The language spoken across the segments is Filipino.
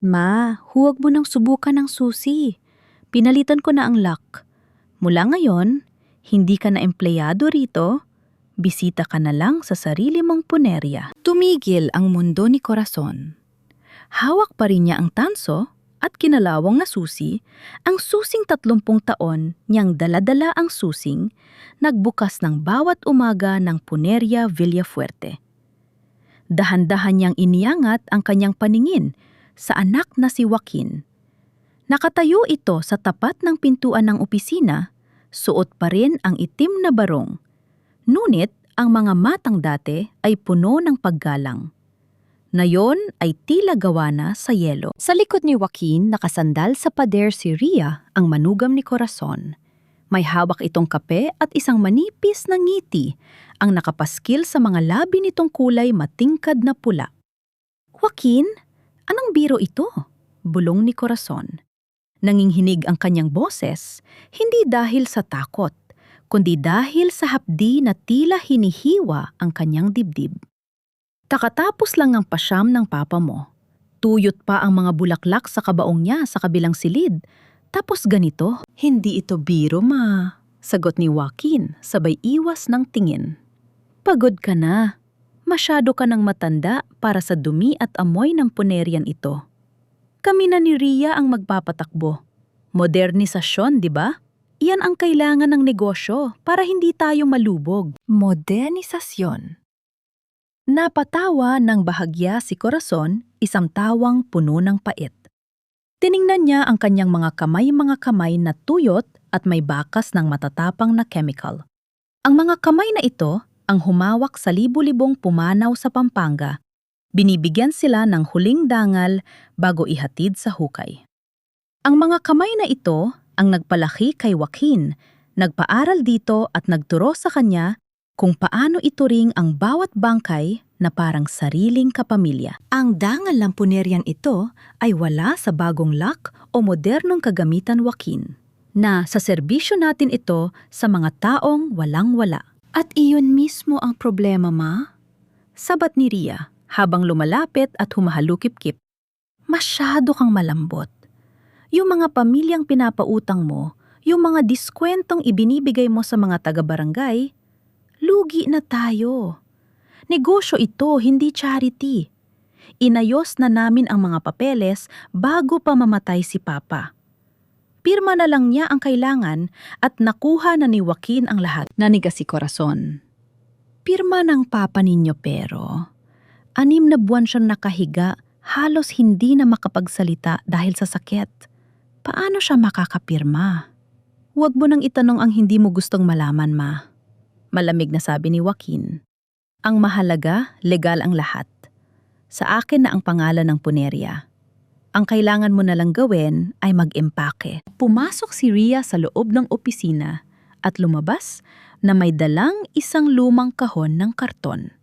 Ma, huwag mo nang subukan ng susi. Pinalitan ko na ang lock. Mula ngayon, hindi ka na empleyado rito. Bisita ka na lang sa sarili mong punerya. Tumigil ang mundo ni Corazon. Hawak pa rin niya ang tanso at kinalawang na susi, ang susing 30 taon niyang daladala ang susing, nagbukas ng bawat umaga ng Puneria Villafuerte. Dahan-dahan niyang iniangat ang kanyang paningin sa anak na si Joaquin. Nakatayo ito sa tapat ng pintuan ng opisina, suot pa rin ang itim na barong. Ngunit ang mga matang dati ay puno ng paggalang. Ngayon ay tila gawa na sa yelo. Sa likod ni Joaquin, nakasandal sa pader si Ria, ang manugam ni Corazon. May hawak itong kape at isang manipis na ngiti, ang nakapaskil sa mga labi nitong kulay matingkad na pula. Joaquin, anong biro ito? Bulong ni Corazon. Nanginghinig ang kanyang boses, hindi dahil sa takot, kundi dahil sa hapdi na tila hinihiwa ang kanyang dibdib. Kakatapos lang ng pasyam ng papa mo. Tuyot pa ang mga bulaklak sa kabaong niya sa kabilang silid. Tapos ganito, hindi ito biro, ma. Sagot ni Joaquin, sabay iwas ng tingin. Pagod ka na. Masyado ka ng matanda para sa dumi at amoy ng punerian ito. Kami na ni Ria ang magpapatakbo. Modernisasyon, di ba? Iyan ang kailangan ng negosyo para hindi tayo malubog. Modernisasyon. Napatawa ng bahagya si Corazon, isang tawang puno ng pait. Tiningnan niya ang kanyang mga kamay na tuyot at may bakas ng matatapang na chemical. Ang mga kamay na ito ang humawak sa libu-libong pumanaw sa Pampanga. Binibigyan sila ng huling dangal bago ihatid sa hukay. Ang mga kamay na ito ang nagpalaki kay Joaquin, nagpaaral dito at nagturo sa kanya kung paano ituring ang bawat bangkay na parang sariling kapamilya. Ang dangal ng punerian ito ay wala sa bagong lock o modernong kagamitan, Joaquin, na sa serbisyo natin ito sa mga taong walang-wala. At iyon mismo ang problema, ma? Sabat ni Ria habang lumalapit at humahalukip-kip. Masyado kang malambot. Yung mga pamilyang pinapautang mo, yung mga diskwentong ibinibigay mo sa mga taga-barangay, lugi na tayo. Negosyo ito, hindi charity. Inayos na namin ang mga papeles bago pa mamatay si Papa. Pirma na lang niya ang kailangan at nakuha na ni Joaquin ang lahat. Nanigas si Corazon. Pirma ng Papa ninyo pero 6 na buwan siyang nakahiga, halos hindi na makapagsalita dahil sa sakit. Paano siya makakapirma? Huwag mo nang itanong ang hindi mo gustong malaman, ma. Malamig na sabi ni Joaquin. Ang mahalaga, legal ang lahat. Sa akin na ang pangalan ng punerya. Ang kailangan mo na lang gawin ay mag-empake. Pumasok si Ria sa loob ng opisina at lumabas na may dalang isang lumang kahon ng karton.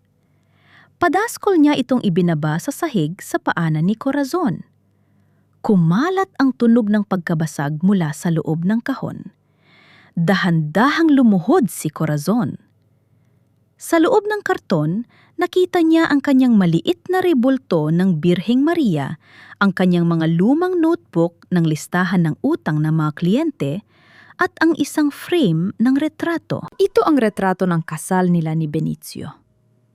Padaskol niya itong ibinaba sa sahig sa paanan ni Corazon. Kumalat ang tunog ng pagkabasag mula sa loob ng kahon. Dahan-dahang lumuhod si Corazon. Sa loob ng karton, nakita niya ang kanyang maliit na rebulto ng Birheng Maria, ang kanyang mga lumang notebook ng listahan ng utang ng mga kliyente, at ang isang frame ng retrato. Ito ang retrato ng kasal nila ni Benicio.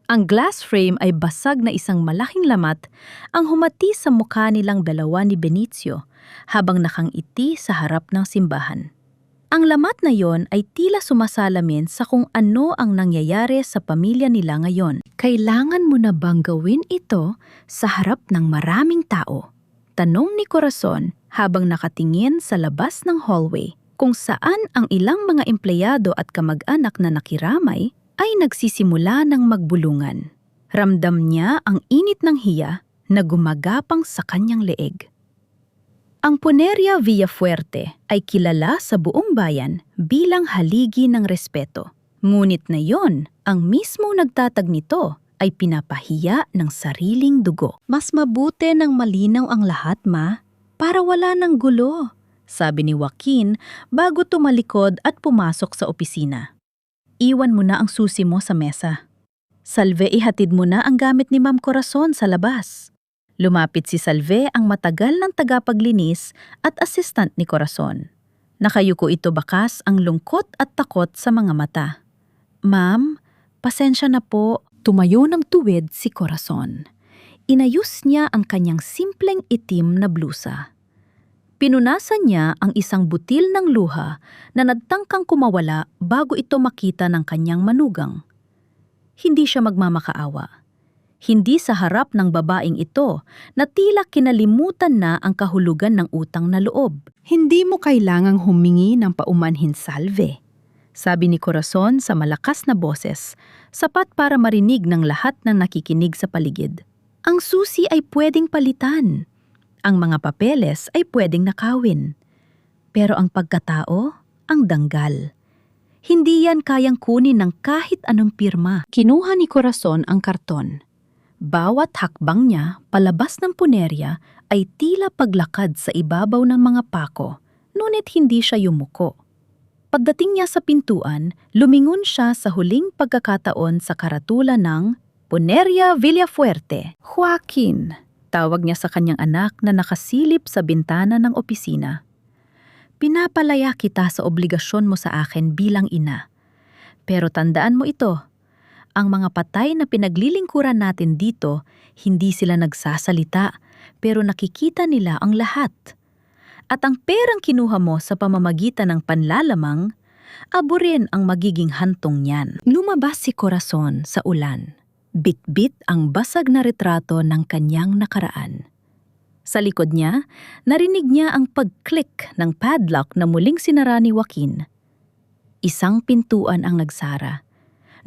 Ang glass frame ay basag na isang malaking lamat ang humati sa mukha nilang dalawa ni Benicio habang nakangiti sa harap ng simbahan. Ang lamat na yon ay tila sumasalamin sa kung ano ang nangyayari sa pamilya nila ngayon. Kailangan mo na bang gawin ito sa harap ng maraming tao? Tanong ni Corazon habang nakatingin sa labas ng hallway kung saan ang ilang mga empleyado at kamag-anak na nakiramay ay nagsisimula ng magbulungan. Ramdam niya ang init ng hiya na gumagapang sa kanyang leeg. Ang Puneria Villafuerte ay kilala sa buong bayan bilang haligi ng respeto. Ngunit na yon, ang mismo nagtatag nito ay pinapahiya ng sariling dugo. Mas mabuti ng malinaw ang lahat, ma, para wala ng gulo, sabi ni Joaquin bago tumalikod at pumasok sa opisina. Iwan mo na ang susi mo sa mesa. Salve, ihatid mo na ang gamit ni Ma'am Corazon sa labas. Lumapit si Salve, ang matagal ng tagapaglinis at assistant ni Corazon. Nakayuko ito bakas ang lungkot at takot sa mga mata. "Ma'am, pasensya na po." Tumayo ng tuwid si Corazon. Inayos niya ang kanyang simpleng itim na blusa. Pinunasan niya ang isang butil ng luha na nagtangkang kumawala bago ito makita ng kanyang manugang. Hindi siya magmamakaawa. Hindi sa harap ng babaeng ito na tila kinalimutan na ang kahulugan ng utang na loob. "Hindi mo kailangang humingi ng paumanhin, Salve," sabi ni Corazon sa malakas na boses, sapat para marinig ng lahat ng nakikinig sa paligid. "Ang susi ay pwedeng palitan. Ang mga papeles ay pwedeng nakawin. Pero ang pagkatao, ang danggal. Hindi yan kayang kunin ng kahit anong pirma." Kinuha ni Corazon ang karton. Bawat hakbang niya palabas ng punerya ay tila paglakad sa ibabaw ng mga pako, ngunit hindi siya yumuko. Pagdating niya sa pintuan, lumingon siya sa huling pagkakataon sa karatula ng Puneria Villafuerte. "Joaquin," tawag niya sa kanyang anak na nakasilip sa bintana ng opisina. "Pinapalaya kita sa obligasyon mo sa akin bilang ina. Pero tandaan mo ito, ang mga patay na pinaglilingkuran natin dito, hindi sila nagsasalita, pero nakikita nila ang lahat. At ang perang kinuha mo sa pamamagitan ng panlalamang, abo rin ang magiging hantong niyan." Lumabas si Corazon sa ulan. Bit-bit ang basag na retrato ng kanyang nakaraan. Sa likod niya, narinig niya ang pag-click ng padlock na muling sinara ni Joaquin. Isang pintuan ang nagsara.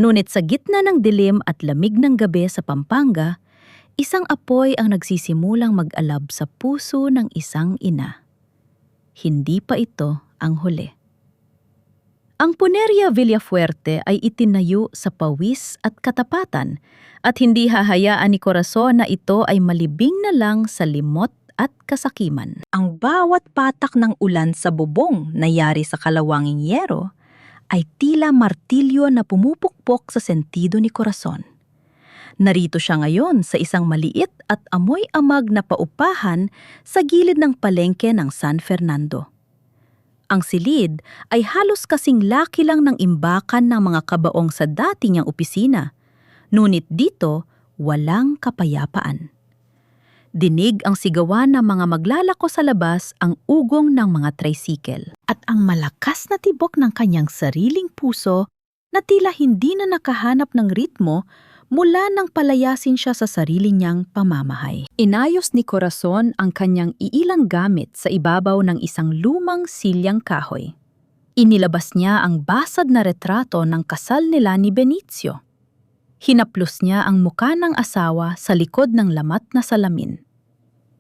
Ngunit sa gitna ng dilim at lamig ng gabi sa Pampanga, isang apoy ang nagsisimulang mag-alab sa puso ng isang ina. Hindi pa ito ang huli. Ang Puneria Villafuerte ay itinayo sa pawis at katapatan at hindi hahayaan ni Corazon na ito ay malibing na lang sa limot at kasakiman. Ang bawat patak ng ulan sa bubong na yari sa kalawanging yero ay tila martilyo na pumupukpok sa sentido ni Corazon. Narito siya ngayon sa isang maliit at amoy-amag na paupahan sa gilid ng palengke ng San Fernando. Ang silid ay halos kasing laki lang ng imbakan ng mga kabaong sa dati niyang opisina, ngunit dito walang kapayapaan. Dinig ang sigawan ng mga maglalako sa labas, ang ugong ng mga tricycle, at ang malakas na tibok ng kanyang sariling puso na tila hindi na nakahanap ng ritmo mula nang palayasin siya sa sarili niyang pamamahay. Inayos ni Corazon ang kanyang iilang gamit sa ibabaw ng isang lumang silyang kahoy. Inilabas niya ang basad na retrato ng kasal nila ni Benicio. Hinaplos niya ang muka ng asawa sa likod ng lamat na salamin.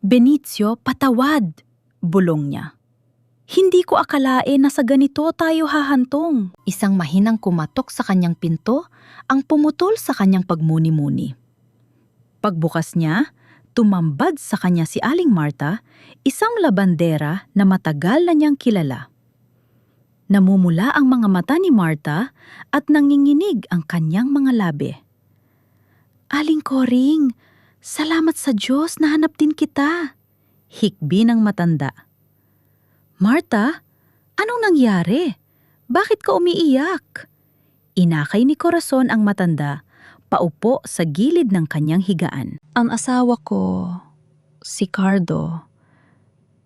"Benicio, patawad!" bulong niya. "Hindi ko akalain na sa ganito tayo hahantong." Isang mahinang kumatok sa kanyang pinto ang pumutol sa kanyang pagmuni-muni. Pagbukas niya, tumambad sa kanya si Aling Marta, isang labandera na matagal na niyang kilala. Namumula ang mga mata ni Marta at nanginginig ang kanyang mga labi. "Aling Coring, salamat sa Diyos, nahanap din kita," hikbi ng matanda. "Marta, anong nangyari? Bakit ka umiiyak?" Inakay ni Corazon ang matanda, paupo sa gilid ng kanyang higaan. "Ang asawa ko, si Cardo.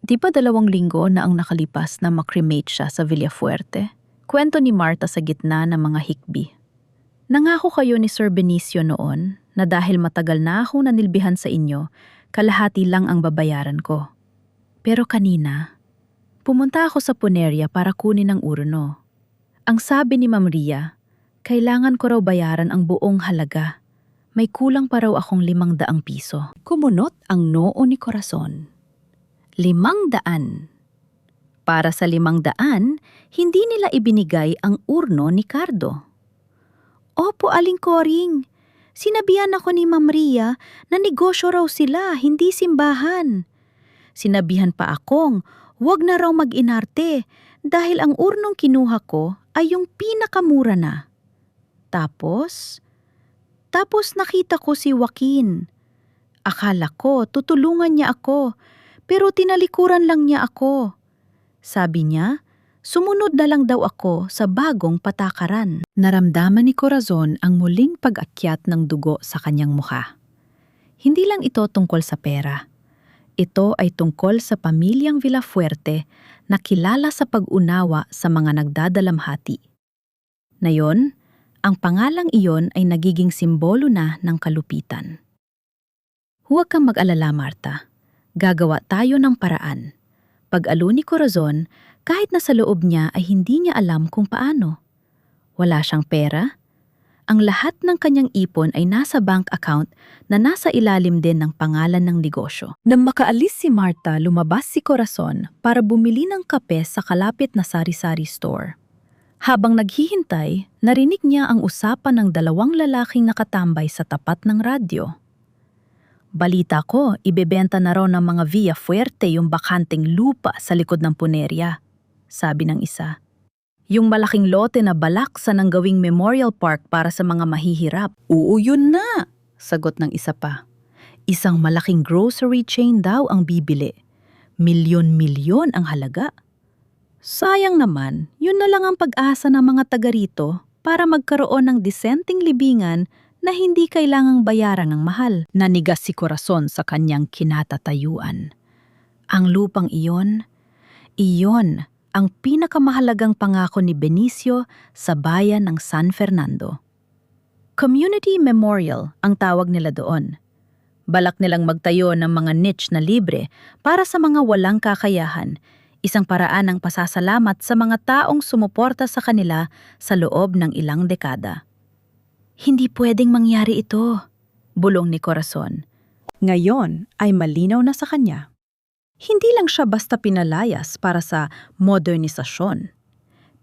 Di ba 2 linggo na ang nakalipas na makremate siya sa Villafuerte?" Kwento ni Marta sa gitna ng mga hikbi. "Nangako kayo ni Sir Benicio noon na dahil matagal na akong nanilbihan sa inyo, kalahati lang ang babayaran ko. Pero kanina, pumunta ako sa Puneria para kunin ang urno. Ang sabi ni Ma'am Ria, kailangan ko raw bayaran ang buong halaga. May kulang pa raw akong 500 piso. Kumunot ang noo ni Corazon. 500. Para sa 500, hindi nila ibinigay ang urno ni Cardo. "Opo, Aling Coring. Sinabihan ako ni Ma'am Ria na negosyo raw sila, hindi simbahan. Sinabihan pa akong wag na raw mag-inarte dahil ang urnong kinuha ko ay yung pinakamura na. Tapos nakita ko si Joaquin. Akala ko tutulungan niya ako, pero tinalikuran lang niya ako. Sabi niya, sumunod na lang daw ako sa bagong patakaran. Naramdaman ni Corazon ang muling pag-akyat ng dugo sa kanyang mukha. Hindi lang ito tungkol sa pera. Ito ay tungkol sa pamilyang Villafuerte na kilala sa pag-unawa sa mga nagdadalamhati. Ngayon, ang pangalang iyon ay nagiging simbolo na ng kalupitan. Huwag kang mag-alala, Marta. Gagawa tayo ng paraan. Pag-alo ni Corazon, kahit nasa loob niya ay hindi niya alam kung paano. Wala siyang pera. Ang lahat ng kanyang ipon ay nasa bank account na nasa ilalim din ng pangalan ng negosyo. Nang makaalis si Marta, lumabas si Corazon para bumili ng kape sa kalapit na sari-sari store. Habang naghihintay, narinig niya ang usapan ng dalawang lalaking nakatambay sa tapat ng radyo. Balita ko, ibebenta na raw ng mga Villafuerte yung bakanting lupa sa likod ng punerya, sabi ng isa. Yung malaking lote na balak sa nang gawing memorial park para sa mga mahihirap. Oo, yun na, sagot ng isa pa. Isang malaking grocery chain daw ang bibili. Milyon-milyon ang halaga. Sayang naman, yun na lang ang pag-asa ng mga taga rito para magkaroon ng disenteng libingan na hindi kailangang bayaran ng mahal. Nanigas si Corazon sa kanyang kinatatayuan. Ang lupang iyon ang pinakamahalagang pangako ni Benicio sa bayan ng San Fernando. Community Memorial ang tawag nila doon. Balak nilang magtayo ng mga niche na libre para sa mga walang kakayahan, isang paraan ng pasasalamat sa mga taong sumuporta sa kanila sa loob ng ilang dekada. Hindi pwedeng mangyari ito, bulong ni Corazon. Ngayon ay malinaw na sa kanya. Hindi lang siya basta pinalayas para sa modernisasyon.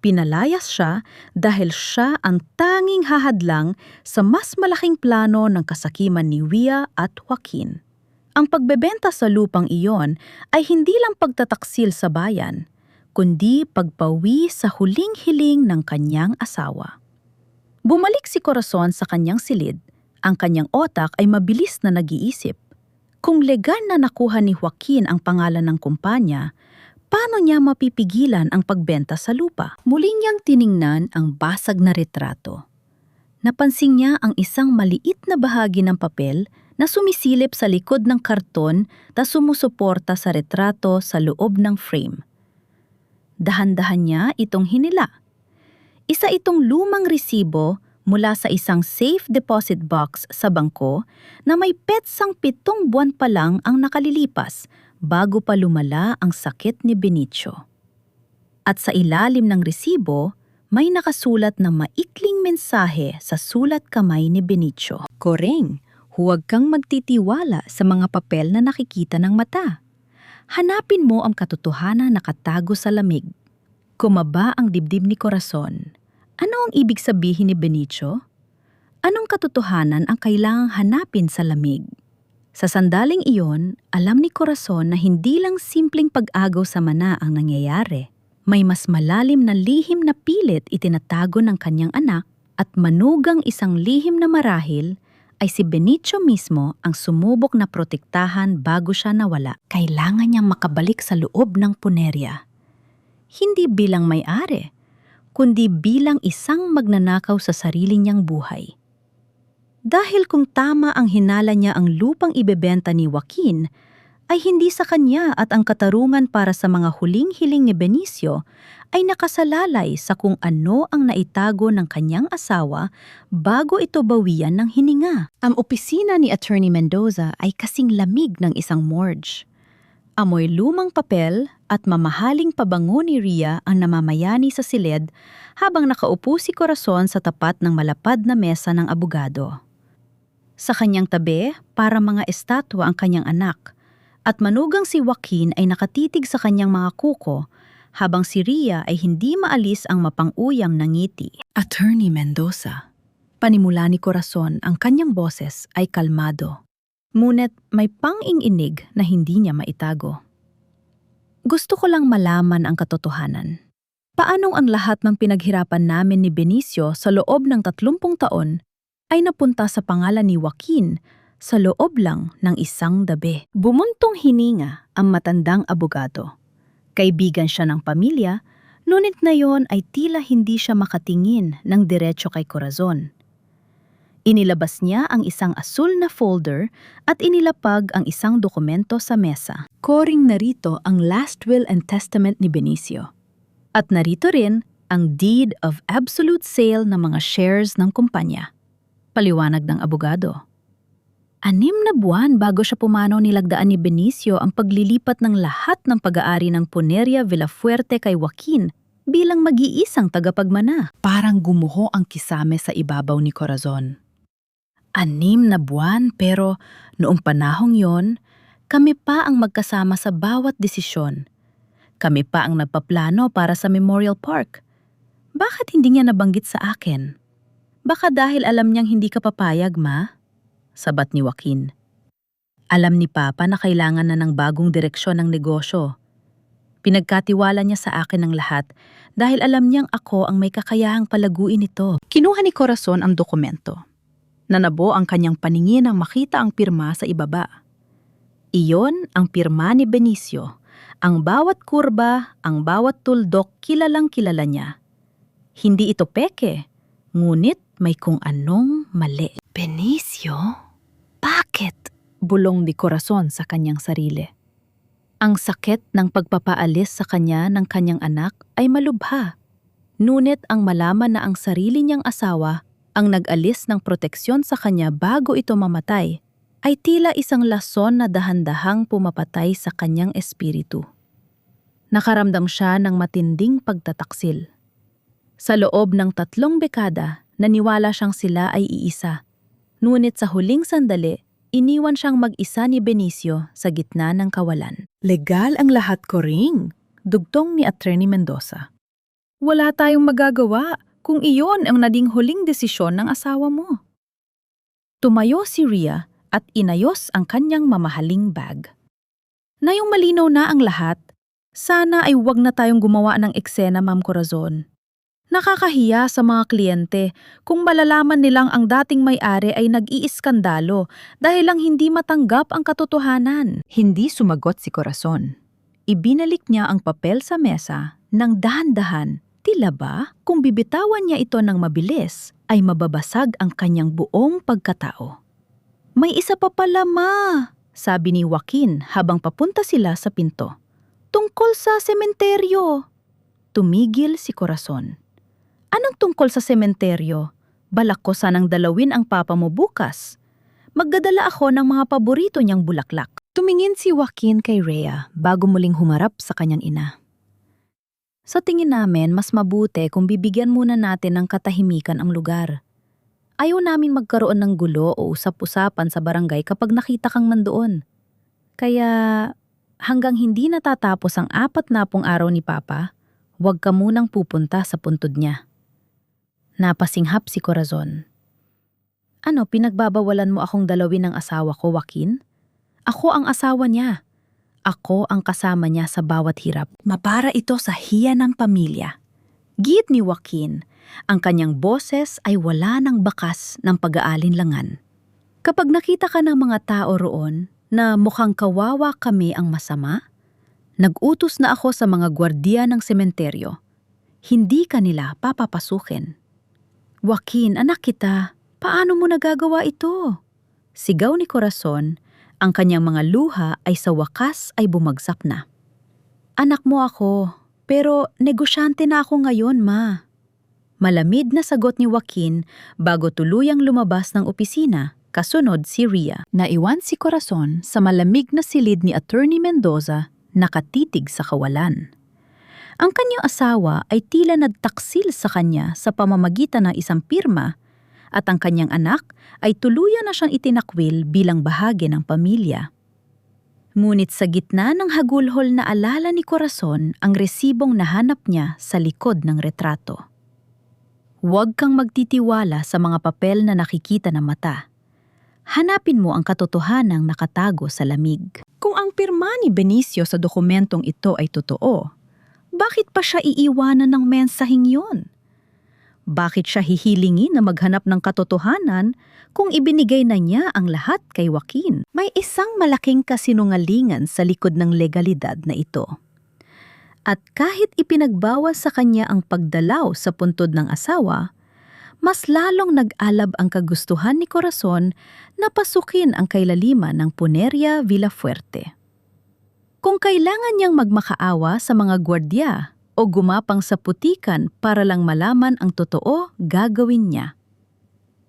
Pinalayas siya dahil siya ang tanging hahadlang sa mas malaking plano ng kasakiman ni Wia at Joaquin. Ang pagbebenta sa lupang iyon ay hindi lang pagtataksil sa bayan, kundi pagpawi sa huling hiling ng kanyang asawa. Bumalik si Corazon sa kanyang silid, ang kanyang otak ay mabilis na nag-iisip. Kung legal na nakuha ni Joaquin ang pangalan ng kumpanya, paano niya mapipigilan ang pagbenta sa lupa? Muli niyang tiningnan ang basag na retrato. Napansin niya ang isang maliit na bahagi ng papel na sumisilip sa likod ng karton na sumusuporta sa retrato sa loob ng frame. Dahan-dahan niya itong hinila. Isa itong lumang resibo mula sa isang safe deposit box sa bangko na may petsang 7 buwan pa lang ang nakalilipas bago pa lumala ang sakit ni Benicio. At sa ilalim ng resibo, may nakasulat na maikling mensahe sa sulat kamay ni Benicio. Koreng, huwag kang magtitiwala sa mga papel na nakikita ng mata. Hanapin mo ang katotohanan na nakatago sa lamig. Kumaba ang dibdib ni Corazon. Ano ang ibig sabihin ni Benicio? Anong katotohanan ang kailangang hanapin sa lamig? Sa sandaling iyon, alam ni Corazon na hindi lang simpleng pag-agaw sa mana ang nangyayari. May mas malalim na lihim na pilit itinatago ng kanyang anak at manugang isang lihim na marahil ay si Benicio mismo ang sumubok na protektahan bago siya nawala. Kailangan niyang makabalik sa loob ng punerya. Hindi bilang may-ari, kundi bilang isang magnanakaw sa sarili niyang buhay. Dahil kung tama ang hinala niya ang lupang ibebenta ni Joaquin, ay hindi sa kanya at ang katarungan para sa mga huling-hiling ni Benicio ay nakasalalay sa kung ano ang naitago ng kanyang asawa bago ito bawian ng hininga. Ang opisina ni Attorney Mendoza ay kasing lamig ng isang morgue. Amoy lumang papel at mamahaling pabango ni Ria ang namamayani sa silid habang nakaupo si Corazon sa tapat ng malapad na mesa ng abogado. Sa kanyang tabi, para mga estatwa ang kanyang anak, at manugang si Joaquin ay nakatitig sa kanyang mga kuko habang si Ria ay hindi maalis ang mapang-uyam na ngiti. Attorney Mendoza, panimula ni Corazon, ang kanyang boses ay kalmado. Ngunit may pang-inginig na hindi niya maitago. Gusto ko lang malaman ang katotohanan. Paanong ang lahat ng pinaghirapan namin ni Benicio sa loob ng 30 taon ay napunta sa pangalan ni Joaquin sa loob lang ng isang gabi. Bumuntong hininga ang matandang abogado. Kaibigan siya ng pamilya, ngunit ngayon ay tila hindi siya makatingin ng diretso kay Corazon. Inilabas niya ang isang asul na folder at inilapag ang isang dokumento sa mesa. Koring narito ang last will and testament ni Benicio. At narito rin ang deed of absolute sale ng mga shares ng kumpanya. Paliwanag ng abogado. 6 na buwan bago siya pumanaw nilagdaan ni Benicio ang paglilipat ng lahat ng pag-aari ng Puneria Villafuerte kay Joaquin bilang mag-iisang tagapagmana. Parang gumuho ang kisame sa ibabaw ni Corazon. 6 na buwan pero noong panahong yon, kami pa ang magkasama sa bawat desisyon. Kami pa ang nagpaplano para sa Memorial Park. Bakit hindi niya nabanggit sa akin? Baka dahil alam niyang hindi ka papayag, ma? Sabat ni Joaquin. Alam ni Papa na kailangan na ng bagong direksyon ng negosyo. Pinagkatiwala niya sa akin ang lahat dahil alam niyang ako ang may kakayahang palaguin ito. Kinuha ni Corazon ang dokumento. Nanabo ang kanyang paningin nang makita ang pirma sa ibaba. Iyon ang pirma ni Benicio. Ang bawat kurba, ang bawat tuldok kilalang kilala niya. Hindi ito peke, ngunit may kung anong mali. Benicio? Bakit? Bulong ni Corazon sa kanyang sarili. Ang sakit ng pagpapaalis sa kanya ng kanyang anak ay malubha. Ngunit ang malaman na ang sarili niyang asawa ang nag-alis ng proteksyon sa kanya bago ito mamatay, ay tila isang lason na dahan-dahang pumapatay sa kanyang espiritu. Nakaramdam siya ng matinding pagtataksil. Sa loob ng 3 dekada, naniwala siyang sila ay iisa. Ngunit sa huling sandali, iniwan siyang mag-isa ni Benicio sa gitna ng kawalan. Legal ang lahat, Coring, dugtong ni Attorney Mendoza. Wala tayong magagawa kung iyon ang naging huling desisyon ng asawa mo. Tumayo si Rhea at inayos ang kanyang mamahaling bag. Ngayong malinaw na ang lahat, sana ay huwag na tayong gumawa ng eksena, Ma'am Corazon. Nakakahiya sa mga kliyente kung malalaman nilang ang dating may-ari ay nag-iiskandalo dahil lang hindi matanggap ang katotohanan. Hindi sumagot si Corazon. Ibinalik niya ang papel sa mesa ng dahan-dahan. Tila ba kung bibitawan niya ito ng mabilis ay mababasag ang kanyang buong pagkatao. May isa pa pala, Ma, sabi ni Joaquin habang papunta sila sa pinto. Tungkol sa sementeryo. Tumigil si Corazon. Anong tungkol sa sementeryo? Balak ko sanang dalawin ang papa mo bukas. Magdadala ako ng mga paborito niyang bulaklak. Tumingin si Joaquin kay Rhea bago muling humarap sa kanyang ina. Sa tingin namin, mas mabuti kung bibigyan muna natin ng katahimikan ang lugar. Ayaw namin magkaroon ng gulo o usap-usapan sa barangay kapag nakita kang nandoon. Kaya hanggang hindi natatapos ang 40 araw ni Papa, huwag ka munang pupunta sa puntod niya. Napasinghap si Corazon. Ano, pinagbabawalan mo akong dalawin ng asawa ko, Joaquin? Ako ang asawa niya. Ako ang kasama niya sa bawat hirap. Mapara ito sa hiya ng pamilya. Git ni Joaquin, ang kanyang boses ay wala ng bakas ng pag-aalinlangan. Kapag nakita ka ng mga tao roon na mukhang kawawa kami ang masama, nag-utos na ako sa mga gwardiya ng sementeryo. Hindi ka nila papapasukin. Joaquin, anak kita, paano mo nagagawa ito? Sigaw ni Corazon. Ang kanyang mga luha ay sa wakas ay bumagsak na. Anak mo ako, pero negosyante na ako ngayon, Ma. Malamig na sagot ni Joaquin bago tuluyang lumabas ng opisina, kasunod si Rhea. Naiwan si Corazon sa malamig na silid ni Attorney Mendoza, nakatitig sa kawalan. Ang kanyang asawa ay tila nagtaksil sa kanya sa pamamagitan ng isang pirma, at ang kanyang anak ay tuluyan na siyang itinakwil bilang bahagi ng pamilya. Ngunit sa gitna ng hagulhol na alala ni Corazon ang resibong nahanap niya sa likod ng retrato. Huwag kang magtitiwala sa mga papel na nakikita ng mata. Hanapin mo ang katotohanang nakatago sa lamig. Kung ang pirma ni Benicio sa dokumentong ito ay totoo, bakit pa siya iiwanan ng mensaheng yun? Bakit siya hihilingin na maghanap ng katotohanan kung ibinigay na niya ang lahat kay Joaquin? May isang malaking kasinungalingan sa likod ng legalidad na ito. At kahit ipinagbawas sa kanya ang pagdalaw sa puntod ng asawa, mas lalong nag-alab ang kagustuhan ni Corazon na pasukin ang kailaliman ng Puneria Villafuerte. Kung kailangan niyang magmakaawa sa mga gwardiya o gumapang sa putikan para lang malaman ang totoo, gagawin niya.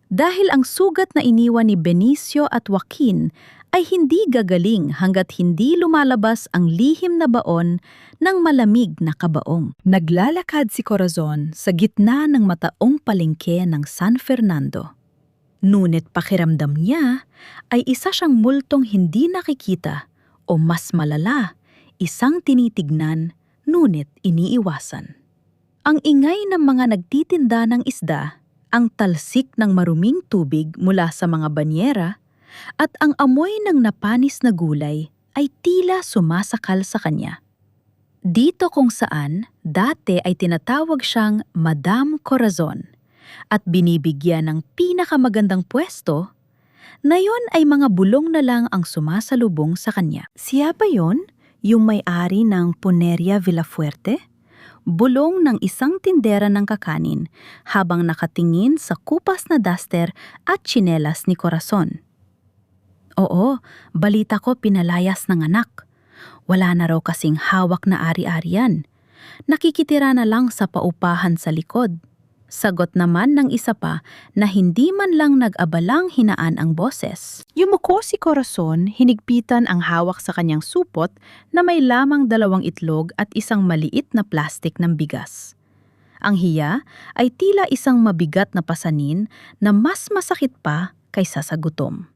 Dahil ang sugat na iniwan ni Benicio at Joaquin ay hindi gagaling hanggat hindi lumalabas ang lihim na baon ng malamig na kabaong. Naglalakad si Corazon sa gitna ng mataong palengke ng San Fernando. Ngunit pakiramdam niya ay isa siyang multong hindi nakikita o mas malala, isang tinitignan ngunit iniiwasan. Ang ingay ng mga nagtitinda ng isda, ang talsik ng maruming tubig mula sa mga banyera, at ang amoy ng napanis na gulay ay tila sumasakal sa kanya. Dito kung saan dati ay tinatawag siyang Madam Corazon at binibigyan ng pinakamagandang pwesto, ngayon ay mga bulong na lang ang sumasalubong sa kanya. Siya ba yon? Yung may-ari ng Puneria Villafuerte? Bulong ng isang tindera ng kakanin habang nakatingin sa kupas na duster at tsinelas ni Corazon. Oo, balita ko pinalayas ng anak. Wala na raw kasing hawak na ari-arian. Nakikitira na lang sa paupahan sa likod. Sagot naman ng isa pa na hindi man lang nag-abalang hinaan ang boses. Yumuko si Corazon, hinigpitan ang hawak sa kanyang supot na may lamang 2 itlog at isang maliit na plastik ng bigas. Ang hiya ay tila isang mabigat na pasanin na mas masakit pa kaysa sa gutom.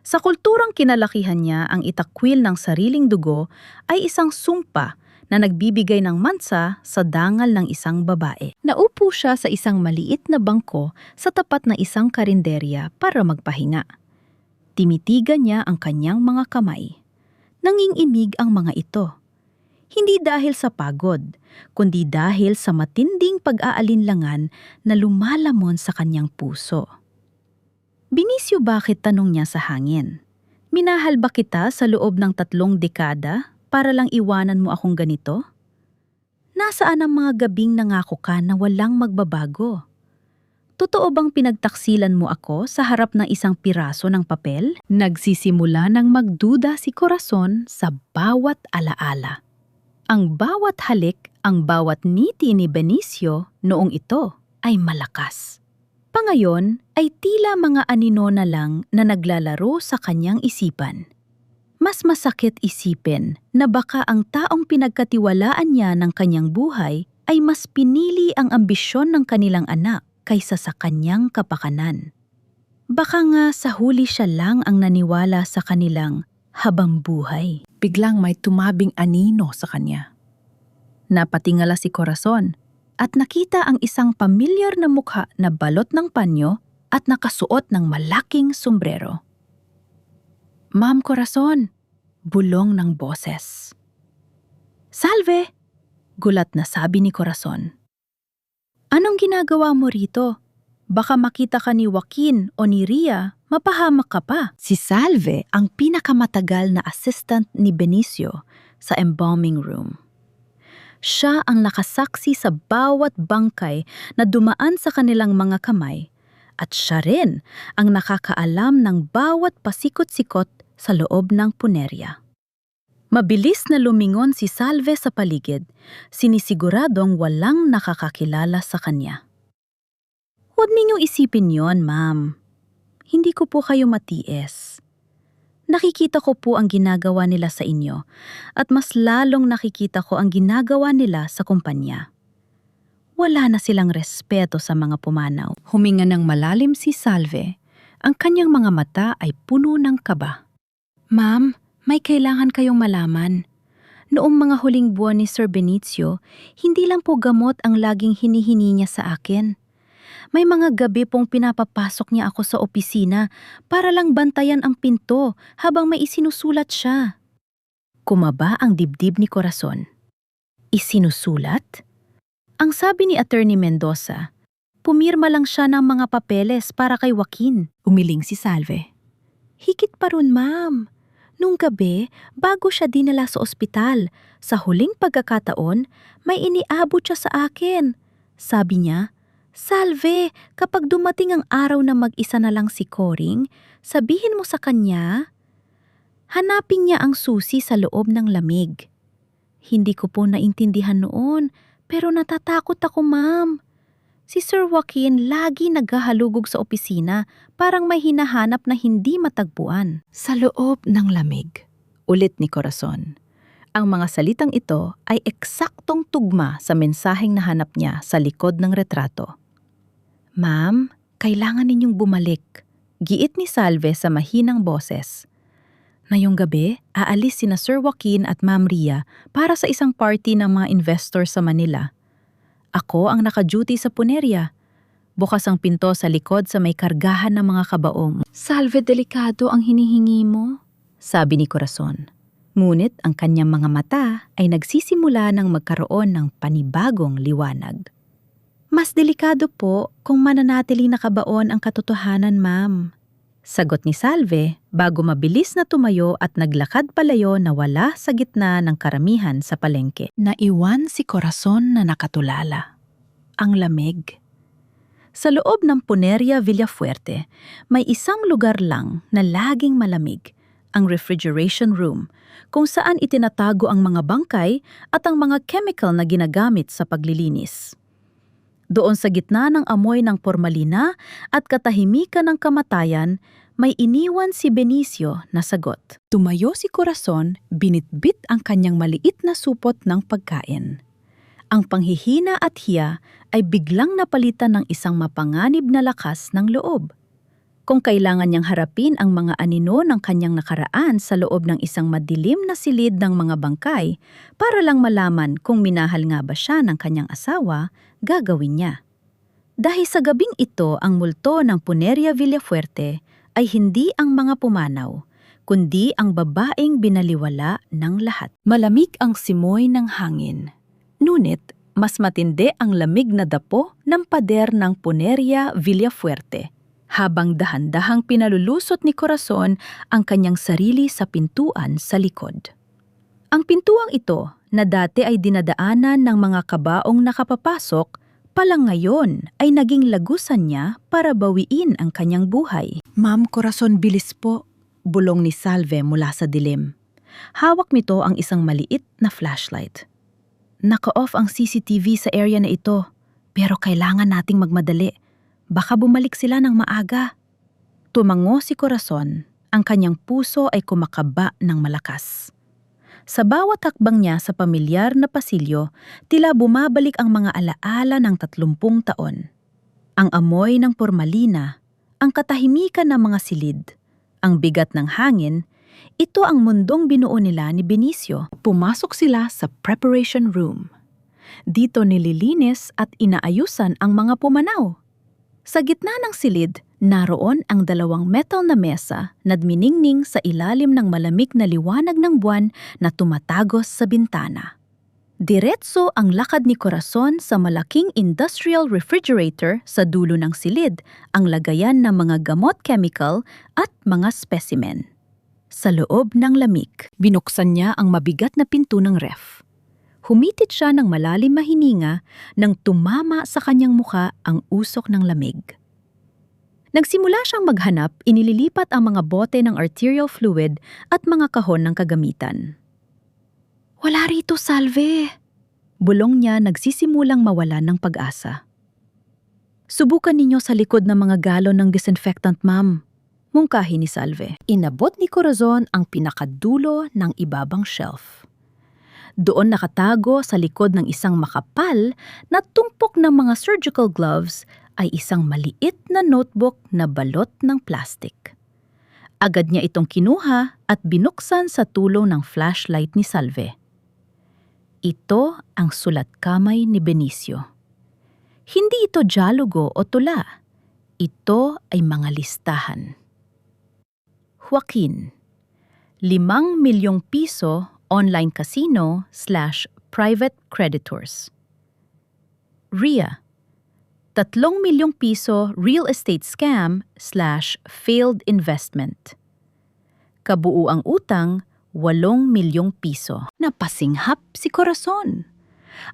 Sa kulturang kinalakihan niya, ang itakwil ng sariling dugo ay isang sumpa na nagbibigay ng mansa sa dangal ng isang babae. Naupo siya sa isang maliit na bangko sa tapat na isang karinderya para magpahinga. Timitigan niya ang kanyang mga kamay. Nanginginig ang mga ito. Hindi dahil sa pagod, kundi dahil sa matinding pag-aalinlangan na lumalamon sa kanyang puso. Benicio, bakit, tanong niya sa hangin. Minahal ba kita sa loob ng 3 dekada para lang iwanan mo akong ganito? Nasaan ang mga gabing nangako ka na walang magbabago? Totoo bang pinagtaksilan mo ako sa harap ng isang piraso ng papel? Nagsisimula ng magduda si Corazon sa bawat alaala. Ang bawat halik, ang bawat ngiti ni Benicio noong ito ay malakas. Pangayon ay tila mga anino na lang na naglalaro sa kanyang isipan. Mas masakit isipin na baka ang taong pinagkatiwalaan niya ng kanyang buhay ay mas pinili ang ambisyon ng kanilang anak kaysa sa kanyang kapakanan. Baka nga sa huli siya lang ang naniwala sa kanilang habang buhay. Biglang may tumabing anino sa kanya. Napatingala si Corazon at nakita ang isang pamilyar na mukha na balot ng panyo at nakasuot ng malaking sombrero. Ma'am Corazon, bulong ng boses. Salve! Gulat na sabi ni Corazon. Anong ginagawa mo rito? Baka makita ka ni Joaquin o ni Ria, mapahamak ka pa. Si Salve ang pinakamatagal na assistant ni Benicio sa embalming room. Siya ang nakasaksi sa bawat bangkay na dumaan sa kanilang mga kamay at siya rin ang nakakaalam ng bawat pasikot-sikot sa loob ng punerya. Mabilis na lumingon si Salve sa paligid, sinisiguradong walang nakakakilala sa kanya. Huwag ninyong isipin yon, ma'am. Hindi ko po kayo matiis. Nakikita ko po ang ginagawa nila sa inyo at mas lalong nakikita ko ang ginagawa nila sa kumpanya. Wala na silang respeto sa mga pumanaw. Huminga ng malalim si Salve. Ang kanyang mga mata ay puno ng kaba. Ma'am, may kailangan kayong malaman. Noong mga huling buwan ni Sir Benicio, hindi lang po gamot ang laging hinihini niya sa akin. May mga gabi pong pinapapasok niya ako sa opisina para lang bantayan ang pinto habang may isinusulat siya. Kumaba ang dibdib ni Corazon. Isinusulat? Ang sabi ni Attorney Mendoza, Pumirma lang siya ng mga papeles para kay Joaquin. Umiling si Salve. Higit pa ron, ma'am. Nung gabi, bago siya dinala sa ospital, sa huling pagkakataon, may iniabot siya sa akin. Sabi niya, Salve, kapag dumating ang araw na mag-isa na lang si Coring, sabihin mo sa kanya, hanapin niya ang susi sa loob ng lamig. Hindi ko po naintindihan noon, pero natatakot ako, ma'am. Si Sir Joaquin lagi naghahalugog sa opisina, parang may hinahanap na hindi matagpuan. Sa loob ng lamig, ulit ni Corazon. Ang mga salitang ito ay eksaktong tugma sa mensaheng nahanap niya sa likod ng retrato. Ma'am, kailangan ninyong bumalik, giit ni Salve sa mahinang boses. Ngayong gabi, aalis sina Sir Joaquin at Ma'am Ria para sa isang party ng mga investor sa Manila. Ako ang naka-duty sa punerya. Bukas ang pinto sa likod sa may kargahan ng mga kabaong. Salve, delikado ang hinihingi mo, sabi ni Corazon. Ngunit ang kanyang mga mata ay nagsisimula ng magkaroon ng panibagong liwanag. Mas delikado po kung mananatiling nakabaon ang katotohanan, ma'am. Sagot ni Salve bago mabilis na tumayo at naglakad palayo na wala sa gitna ng karamihan sa palengke. Naiwan si Corazon na nakatulala. Ang lamig. Sa loob ng Puneria Villafuerte, may isang lugar lang na laging malamig, ang refrigeration room, kung saan itinatago ang mga bangkay at ang mga chemical na ginagamit sa paglilinis. Doon sa gitna ng amoy ng pormalina at katahimikan ng kamatayan, may iniwan si Benicio na sagot. Tumayo si Corazon, binitbit ang kanyang maliit na supot ng pagkain. Ang panghihina at hiya ay biglang napalitan ng isang mapanganib na lakas ng loob. Kung kailangan niyang harapin ang mga anino ng kanyang nakaraan sa loob ng isang madilim na silid ng mga bangkay para lang malaman kung minahal nga ba siya ng kanyang asawa, gagawin niya. Dahil sa gabing ito ang multo ng Puneria Villafuerte ay hindi ang mga pumanaw, kundi ang babaeng binaliwala ng lahat. Malamig ang simoy ng hangin. Ngunit mas matindi ang lamig na dapo ng pader ng Puneria Villafuerte. Habang dahan-dahang pinalulusot ni Corazon ang kanyang sarili sa pintuan sa likod. Ang pintuang ito, na dati ay dinadaanan ng mga kabaong nakapapasok, palang ngayon ay naging lagusan niya para bawiin ang kanyang buhay. Ma'am Corazon, bilis po, bulong ni Salve mula sa dilim. Hawak nito ang isang maliit na flashlight. Naka-off ang CCTV sa area na ito, pero kailangan nating magmadali. Baka bumalik sila ng maaga. Tumango si Corazon, ang kanyang puso ay kumakaba ng malakas. Sa bawat hakbang niya sa pamilyar na pasilyo, tila bumabalik ang mga alaala ng 30 taon. Ang amoy ng pormalina, ang katahimikan ng mga silid, ang bigat ng hangin, ito ang mundong binuo nila ni Benicio. Pumasok sila sa preparation room. Dito nililinis at inaayusan ang mga pumanaw. Sa gitna ng silid, naroon ang 2 metal na mesa na dminingning sa ilalim ng malamig na liwanag ng buwan na tumatagos sa bintana. Diretso ang lakad ni Corazon sa malaking industrial refrigerator sa dulo ng silid, ang lagayan ng mga gamot chemical at mga specimen. Sa loob ng lamig, binuksan niya ang mabigat na pinto ng ref. Humitit siya ng malalim na hininga nang tumama sa kanyang muka ang usok ng lamig. Nagsimula siyang maghanap, inililipat ang mga bote ng arterial fluid at mga kahon ng kagamitan. Wala rito, Salve! Bulong niya nagsisimulang mawalan ng pag-asa. Subukan ninyo sa likod ng mga galon ng disinfectant, ma'am. Mungkahi ni Salve. Inabot ni Corazon ang pinakadulo ng ibabang shelf. Doon nakatago sa likod ng isang makapal na tumpok ng mga surgical gloves ay isang maliit na notebook na balot ng plastik. Agad niya itong kinuha at binuksan sa tulong ng flashlight ni Salve. Ito ang sulat kamay ni Benicio. Hindi ito dialogo o tula. Ito ay mga listahan. Joaquin, 5 milyong piso online casino / private creditors. Ria, 3 milyong piso real estate scam / failed investment. Kabuuang utang, 8 milyong piso. Napasinghap si Corazon.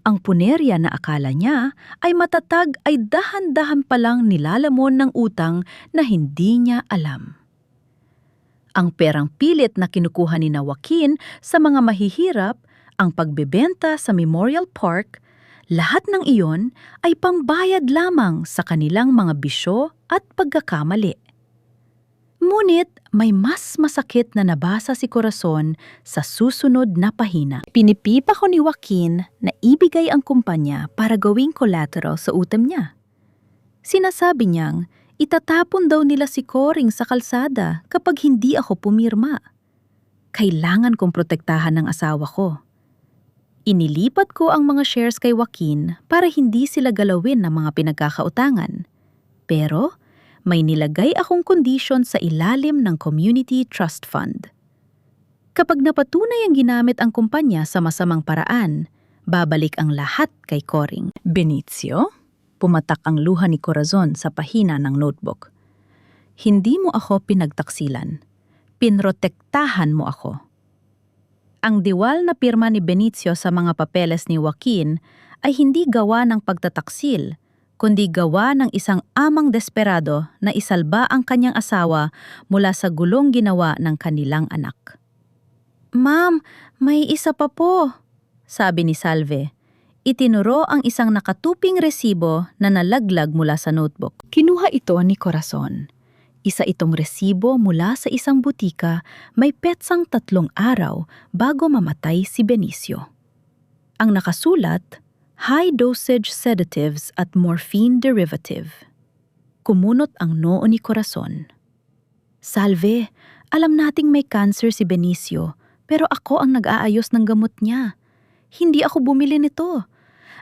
Ang punerya na akala niya ay matatag ay dahan-dahan palang nilalamon ng utang na hindi niya alam. Ang perang pilit na kinukuha ni Joaquin sa mga mahihirap, ang pagbebenta sa Memorial Park, lahat ng iyon ay pambayad lamang sa kanilang mga bisyo at pagkakamali. Ngunit may mas masakit na nabasa si Corazon sa susunod na pahina. Pinipipa ko ni Joaquin na ibigay ang kumpanya para gawing collateral sa utang niya. Sinasabi niyang itatapon daw nila si Coring sa kalsada kapag hindi ako pumirma. Kailangan kong protektahan ng asawa ko. Inilipat ko ang mga shares kay Joaquin para hindi sila galawin ng mga pinagkakautangan. Pero may nilagay akong kondisyon sa ilalim ng Community Trust Fund. Kapag napatunay ang ginamit ang kumpanya sa masamang paraan, babalik ang lahat kay Coring. Benicio, pumatak ang luha ni Corazon sa pahina ng notebook. Hindi mo ako pinagtaksilan. Pinrotektahan mo ako. Ang diwal na pirma ni Benicio sa mga papeles ni Joaquin ay hindi gawa ng pagtataksil, kundi gawa ng isang amang desperado na isalba ang kanyang asawa mula sa gulong ginawa ng kanilang anak. "Ma'am, may isa pa po," sabi ni Salve. Itinuro ang isang nakatuping resibo na nalaglag mula sa notebook. Kinuha ito ni Corazon. Isa itong resibo mula sa isang butika may petsang 3 araw bago mamatay si Benicio. Ang nakasulat, high-dosage sedatives at morphine derivative. Kumunot ang noo ni Corazon. "Salve, alam nating may cancer si Benicio, pero ako ang nag-aayos ng gamot niya. Hindi ako bumili nito.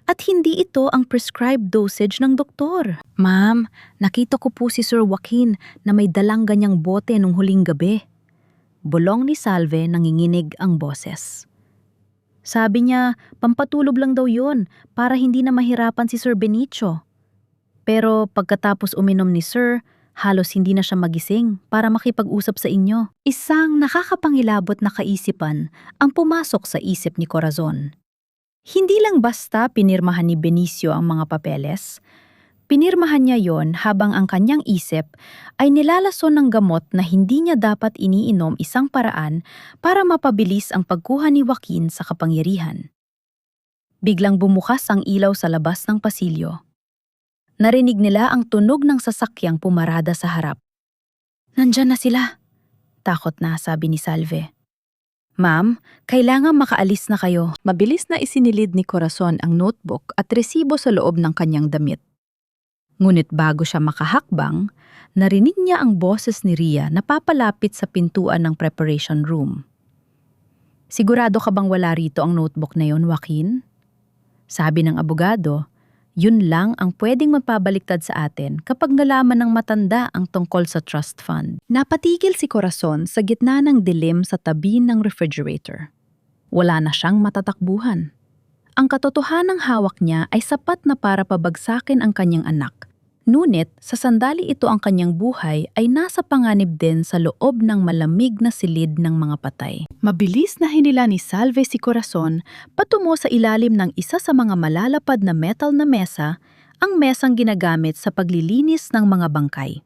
At hindi ito ang prescribed dosage ng doktor." "Ma'am, nakita ko po si Sir Joaquin na may dalang ganyang bote nung huling gabi." Bulong ni Salve, nanginginig ang boses. Sabi niya, pampatulog lang daw yun para hindi na mahirapan si Sir Benicio. Pero pagkatapos uminom ni Sir, halos hindi na siya magising para makipag-usap sa inyo. Isang nakakapangilabot na kaisipan ang pumasok sa isip ni Corazon. Hindi lang basta pinirmahan ni Benicio ang mga papeles, pinirmahan niya yon habang ang kanyang isip ay nilalason ng gamot na hindi niya dapat iniinom, isang paraan para mapabilis ang pagkuha ni Joaquin sa kapangyarihan. Biglang bumukas ang ilaw sa labas ng pasilyo. Narinig nila ang tunog ng sasakyang pumarada sa harap. "Nandyan na sila," takot na sabi ni Salve. "Ma'am, kailangan makaalis na kayo." Mabilis na isinilid ni Corazon ang notebook at resibo sa loob ng kanyang damit. Ngunit bago siya makahakbang, narinig niya ang boses ni Rhea na papalapit sa pintuan ng preparation room. "Sigurado ka bang wala rito ang notebook na yon, Joaquin?" Sabi ng abogado, yun lang ang pwedeng magpabaliktad sa atin kapag nalaman ng matanda ang tungkol sa trust fund. Napatigil si Corazon sa gitna ng dilim sa tabi ng refrigerator. Wala na siyang matatakbuhan. Ang katotohanang hawak niya ay sapat na para pabagsakin ang kanyang anak. Ngunit sa sandali ito ang kanyang buhay ay nasa panganib din sa loob ng malamig na silid ng mga patay. Mabilis na hinila ni Salve si Corazon patungo sa ilalim ng isa sa mga malalapad na metal na mesa, ang mesang ginagamit sa paglilinis ng mga bangkay.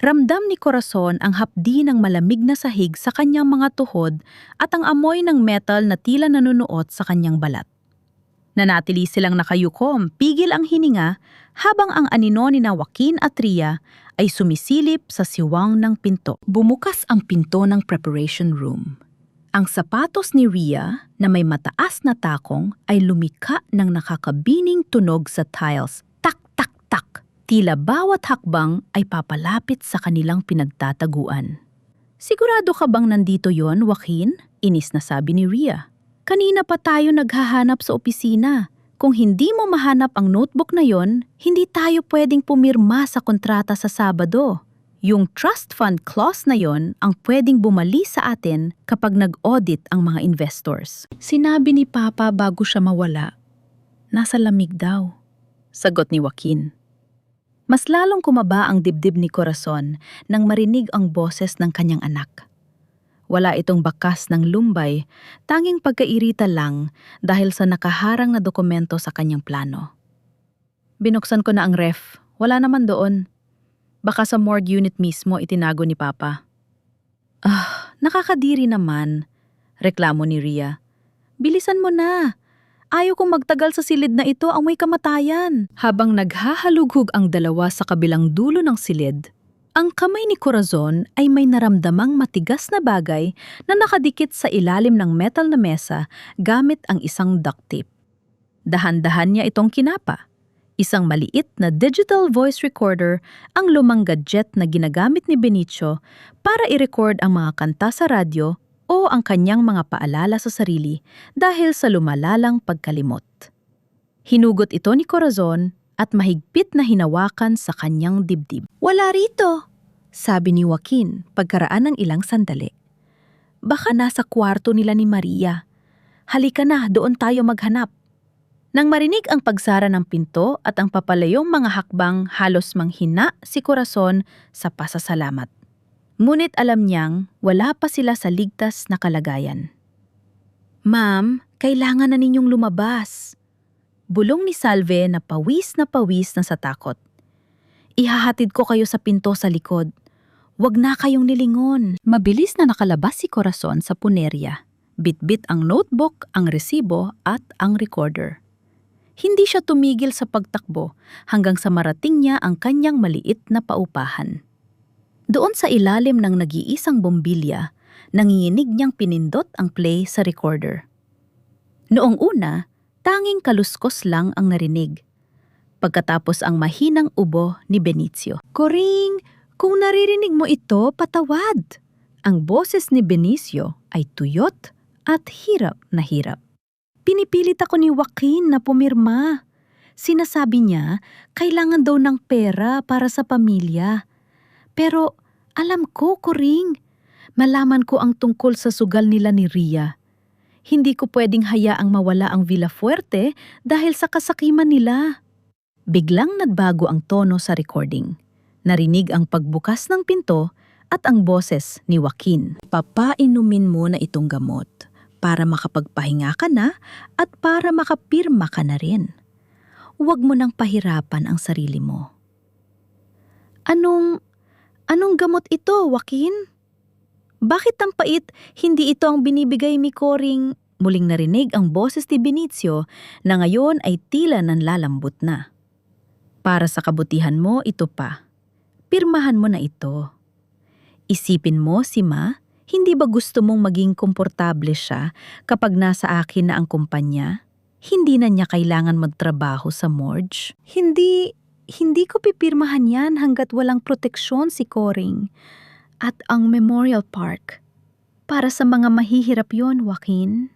Ramdam ni Corazon ang hapdi ng malamig na sahig sa kanyang mga tuhod at ang amoy ng metal na tila nanunuot sa kanyang balat. Nanatili silang nakayukom, pigil ang hininga, habang ang anino ni Joaquin at Rhea ay sumisilip sa siwang ng pinto. Bumukas ang pinto ng preparation room. Ang sapatos ni Rhea na may mataas na takong ay lumika ng nakakabining tunog sa tiles. Tak, tak, tak. Tila bawat hakbang ay papalapit sa kanilang pinagtataguan. "Sigurado ka bang nandito yon, Joaquin?" Inis na sabi ni Rhea. "Kanina pa tayo naghahanap sa opisina. Kung hindi mo mahanap ang notebook na yon, hindi tayo pwedeng pumirma sa kontrata sa Sabado. Yung trust fund clause na yon ang pwedeng bumali sa atin kapag nag-audit ang mga investors." Sinabi ni Papa bago siya mawala. "Nasa lamig daw," sagot ni Joaquin. Mas lalong kumaba ang dibdib ni Corazon nang marinig ang boses ng kanyang anak. Wala itong bakas ng lumbay, tanging pagkairita lang dahil sa nakaharang na dokumento sa kanyang plano. Binuksan ko na ang ref, wala naman doon. Baka sa morgue unit mismo itinago ni Papa. Nakakadiri naman, reklamo ni Rhea. Bilisan mo na. Ayaw kong magtagal sa silid na ito, amoy kamatayan. Habang naghahalughog ang dalawa sa kabilang dulo ng silid, ang kamay ni Corazon ay may naramdamang matigas na bagay na nakadikit sa ilalim ng metal na mesa gamit ang isang duct tape. Dahan-dahan niya itong kinapa. Isang maliit na digital voice recorder ang lumang gadget na ginagamit ni Benicio para i-record ang mga kanta sa radyo o ang kanyang mga paalala sa sarili dahil sa lumalalang pagkalimot. Hinugot ito ni Corazon at mahigpit na hinawakan sa kanyang dibdib. "Wala rito," sabi ni Joaquin pagkaraan ng ilang sandali. "Baka nasa kwarto nila ni Maria. Halika na, doon tayo maghanap." Nang marinig ang pagsara ng pinto at ang papalayong mga hakbang, halos manghina si Corazon sa pasasalamat. Ngunit alam niyang wala pa sila sa ligtas na kalagayan. "Ma'am, kailangan na ninyong lumabas." Bulong ni Salve na pawis na sa takot. "Ihahatid ko kayo sa pinto sa likod. Huwag na kayong nilingon." Mabilis na nakalabas si Corazon sa punerya. Bitbit ang notebook, ang resibo at ang recorder. Hindi siya tumigil sa pagtakbo hanggang sa marating niya ang kanyang maliit na paupahan. Doon sa ilalim ng nag-iisang bombilya, nanginginig niyang pinindot ang play sa recorder. Noong una, tanging kaluskos lang ang narinig. Pagkatapos ang mahinang ubo ni Benicio. "Coring, kung naririnig mo ito, patawad." Ang boses ni Benicio ay tuyot at hirap na hirap. "Pinipilit ako ni Joaquin na pumirma. Sinasabi niya, kailangan daw ng pera para sa pamilya. Pero alam ko, Coring, malaman ko ang tungkol sa sugal nila ni Rhea. Hindi ko pwedeng hayaang mawala ang Villafuerte dahil sa kasakiman nila." Biglang nagbago ang tono sa recording. Narinig ang pagbukas ng pinto at ang boses ni Joaquin. "Papainumin mo na itong gamot para makapagpahinga ka na at para makapirma ka na rin. Huwag mo nang pahirapan ang sarili mo." Anong gamot ito, Joaquin? Bakit ang pait hindi ito ang binibigay ni Coring? Muling narinig ang boses ni Benicio na ngayon ay tila nanlalambot na. "Para sa kabutihan mo, ito pa. Pirmahan mo na ito. Isipin mo si Ma, hindi ba gusto mong maging komportable siya kapag nasa akin na ang kumpanya? Hindi na niya kailangan magtrabaho sa morgue. Hindi ko pipirmahan yan hanggat walang proteksyon si Coring. At ang Memorial Park. Para sa mga mahihirap yon, Joaquin."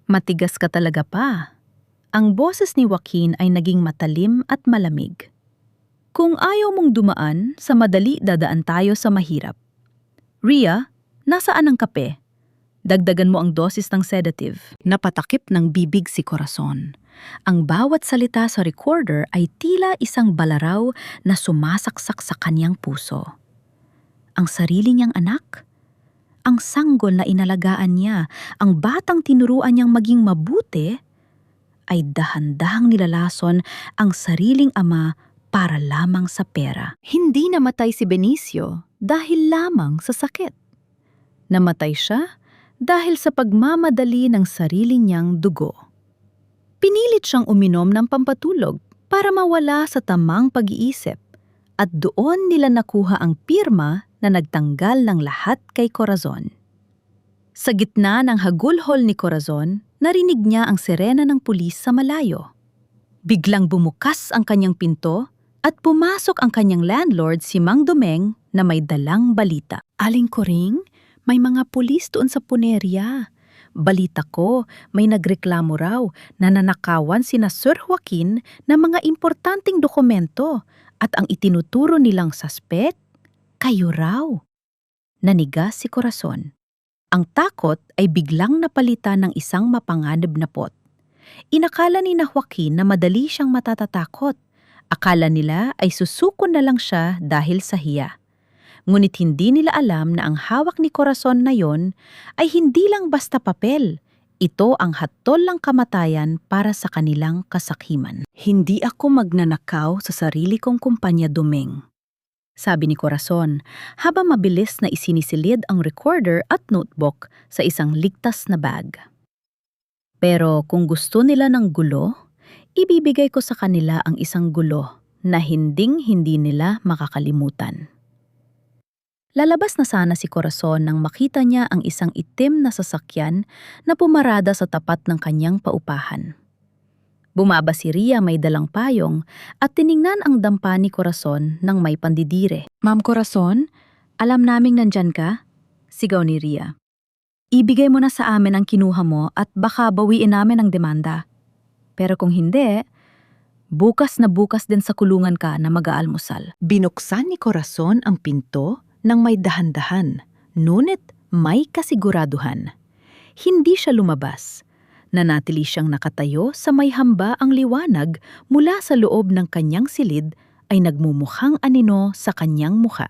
"Matigas ka talaga pa." Ang boses ni Joaquin ay naging matalim at malamig. "Kung ayaw mong dumaan, sa madali dadaan tayo sa mahirap. Rhea, nasaan ang kape? Dagdagan mo ang dosis ng sedative." Napatakip ng bibig si Corazon. Ang bawat salita sa recorder ay tila isang balaraw na sumasaksak sa kanyang puso. Ang sarili niyang anak? Ang sanggol na inalagaan niya, ang batang tinuruan niyang maging mabuti, ay dahan-dahang nilalason ang sariling ama para lamang sa pera. Hindi namatay si Benicio dahil lamang sa sakit. Namatay siya dahil sa pagmamadali ng sarili niyang dugo. Pinilit siyang uminom ng pampatulog para mawala sa tamang pag-iisip at doon nila nakuha ang pirma na nagtanggal ng lahat kay Corazon. Sa gitna ng hagulhol ni Corazon, narinig niya ang sirena ng pulis sa malayo. Biglang bumukas ang kanyang pinto at pumasok ang kanyang landlord si Mang Domeng na may dalang balita. "Aling Coring, may mga pulis doon sa punerya. Balita ko, may nagreklamo raw na nanakawan sina Sir Joaquin ng mga importanteng dokumento at ang itinuturo nilang suspect, kayo raw." Nanigas si Corazon. Ang takot ay biglang napalitan ng isang mapanganib na pot. Inakala ni na Joaquin na madali siyang matatatakot Akala nila ay susuko na lang siya dahil sa hiya. Ngunit hindi nila alam na ang hawak ni Corazon na yon ay hindi lang basta papel. Ito ang hatol ng kamatayan para sa kanilang kasakiman. Hindi ako magnanakaw sa sarili kong kumpanya, Dumeng, sabi ni Corazon habang mabilis na isinisilid ang recorder at notebook sa isang ligtas na bag. Pero kung gusto nila ng gulo, ibibigay ko sa kanila ang isang gulo na hinding-hindi nila makakalimutan. Lalabas na sana si Corazon nang makita niya ang isang itim na sasakyan na pumarada sa tapat ng kanyang paupahan. Bumaba si Ria may dalang payong at tiningnan ang dampa ni Corazon nang may pandidire. "Ma'am Corazon, alam naming nandyan ka?" sigaw ni Ria. "Ibigay mo na sa amin ang kinuha mo at baka bawiin namin ang demanda. Pero kung hindi, bukas na bukas din sa kulungan ka na mag-aalmusal." Binuksan ni Corazon ang pinto nang may dahan-dahan, ngunit may kasiguraduhan. Hindi siya lumabas. Nanatili siyang nakatayo sa may hamba ang liwanag mula sa loob ng kanyang silid ay nagmumukhang anino sa kanyang mukha.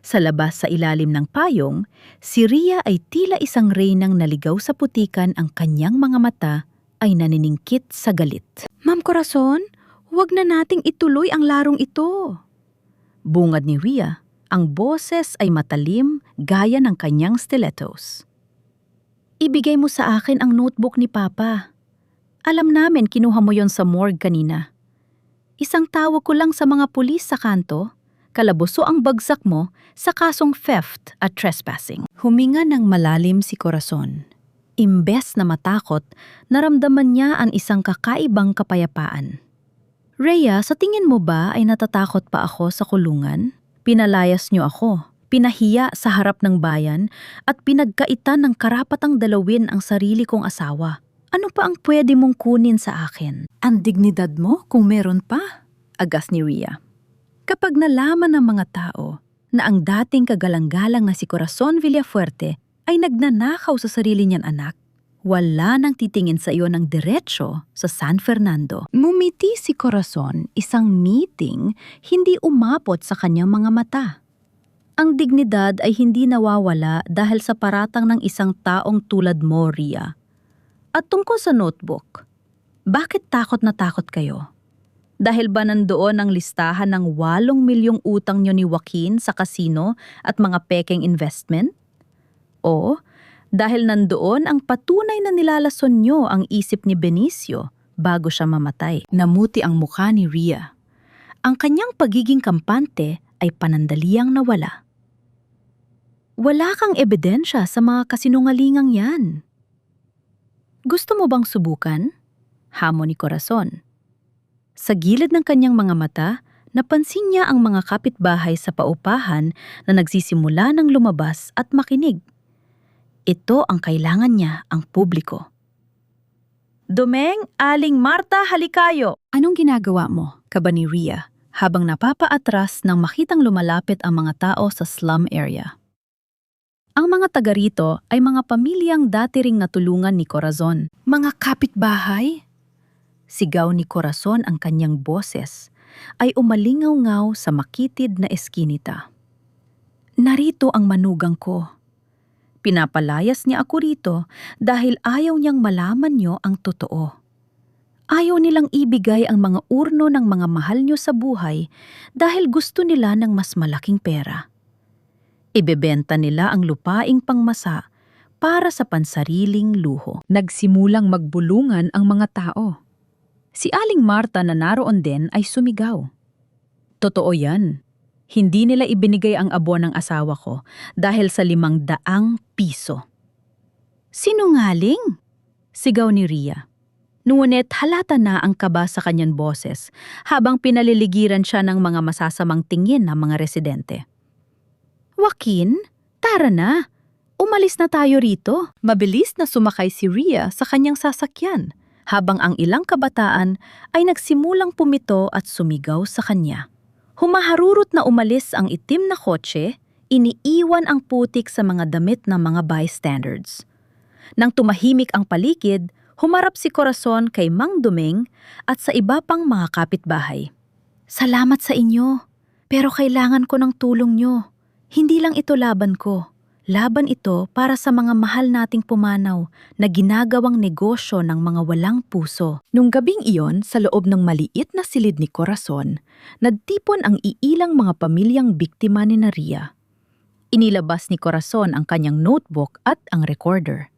Sa labas sa ilalim ng payong, si Ria ay tila isang reynang naligaw sa putikan, ang kanyang mga mata ay naniningkit sa galit. "Ma'am Corazon, huwag na nating ituloy ang larong ito," bungad ni Ria. Ang boses ay matalim gaya ng kanyang stilettos. "Ibigay mo sa akin ang notebook ni Papa. Alam namin kinuha mo yon sa morgue kanina. Isang tawag ko lang sa mga pulis sa kanto, kalabuso ang bagsak mo sa kasong theft at trespassing." Huminga ng malalim si Corazon. Imbes na matakot, naramdaman niya ang isang kakaibang kapayapaan. "Rhea, sa tingin mo ba ay natatakot pa ako sa kulungan? Pinalayas niyo ako, pinahiya sa harap ng bayan, at pinagkaitan ng karapatang dalawin ang sarili kong asawa. Ano pa ang pwede mong kunin sa akin? Ang dignidad mo kung meron pa?" agas ni Ria. Kapag nalaman ng mga tao na ang dating kagalang-galang na si Corazon Villafuerte ay nagnanakaw sa sarili niyang anak, wala nang titingin sa iyo ng diretsyo sa San Fernando. Ngumiti si Corazon, isang meeting hindi umabot sa kanyang mga mata. Ang dignidad ay hindi nawawala dahil sa paratang ng isang taong tulad mo, Ria. At tungkol sa notebook, bakit takot na takot kayo? Dahil ba nandoon ang listahan ng 8 milyong utang niyo ni Joaquin sa kasino at mga pekeng investment? O dahil nandoon ang patunay na nilalason niyo ang isip ni Benicio bago siya mamatay? Namuti ang mukha ni Ria. Ang kanyang pagiging kampante ay panandaliang nawala. "Wala kang ebidensya sa mga kasinungalingang yan. Gusto mo bang subukan?" hamon ni Corazon. Sa gilid ng kanyang mga mata, napansin niya ang mga kapitbahay sa paupahan na nagsisimula ng lumabas at makinig. Ito ang kailangan niya, ang publiko. "Dumeng, Aling Marta, halikayo!" "Anong ginagawa mo?" kaba ni Ria habang napapaatras nang makitang lumalapit ang mga tao sa slum area. Ang mga taga rito ay mga pamilyang dati ring natulungan ni Corazon. "Mga kapitbahay?" sigaw ni Corazon, ang kanyang boses ay umalingaw-ngaw sa makitid na eskinita. "Narito ang manugang ko. Pinapalayas niya ako rito dahil ayaw niyang malaman niyo ang totoo. Ayaw nilang ibigay ang mga urno ng mga mahal niyo sa buhay dahil gusto nila ng mas malaking pera. Ibebenta nila ang lupaing pangmasa para sa pansariling luho." Nagsimulang magbulungan ang mga tao. Si Aling Marta na naroon din ay sumigaw. "Totoo yan. Hindi nila ibinigay ang abon ng asawa ko dahil sa 500 piso. "Sinungaling?" sigaw ni Ria. Ngunit halata na ang kaba sa kanyang boses habang pinaliligiran siya ng mga masasamang tingin ng mga residente. "Joaquin, tara na. Umalis na tayo rito." Mabilis na sumakay si Ria sa kanyang sasakyan habang ang ilang kabataan ay nagsimulang pumito at sumigaw sa kanya. Humaharurot na umalis ang itim na kotse, iniiwan ang putik sa mga damit ng mga bystanders. Nang tumahimik ang paligid, humarap si Corazon kay Mang Dumeng at sa iba pang mga kapitbahay. Salamat sa inyo. Pero kailangan ko ng tulong nyo. Hindi lang ito laban ko. Laban ito para sa mga mahal nating pumanaw na ginagawang negosyo ng mga walang puso. Nung gabing iyon, sa loob ng maliit na silid ni Corazon, nagtipon ang iilang mga pamilyang biktima ni Ria. Inilabas ni Corazon ang kanyang notebook at ang recorder.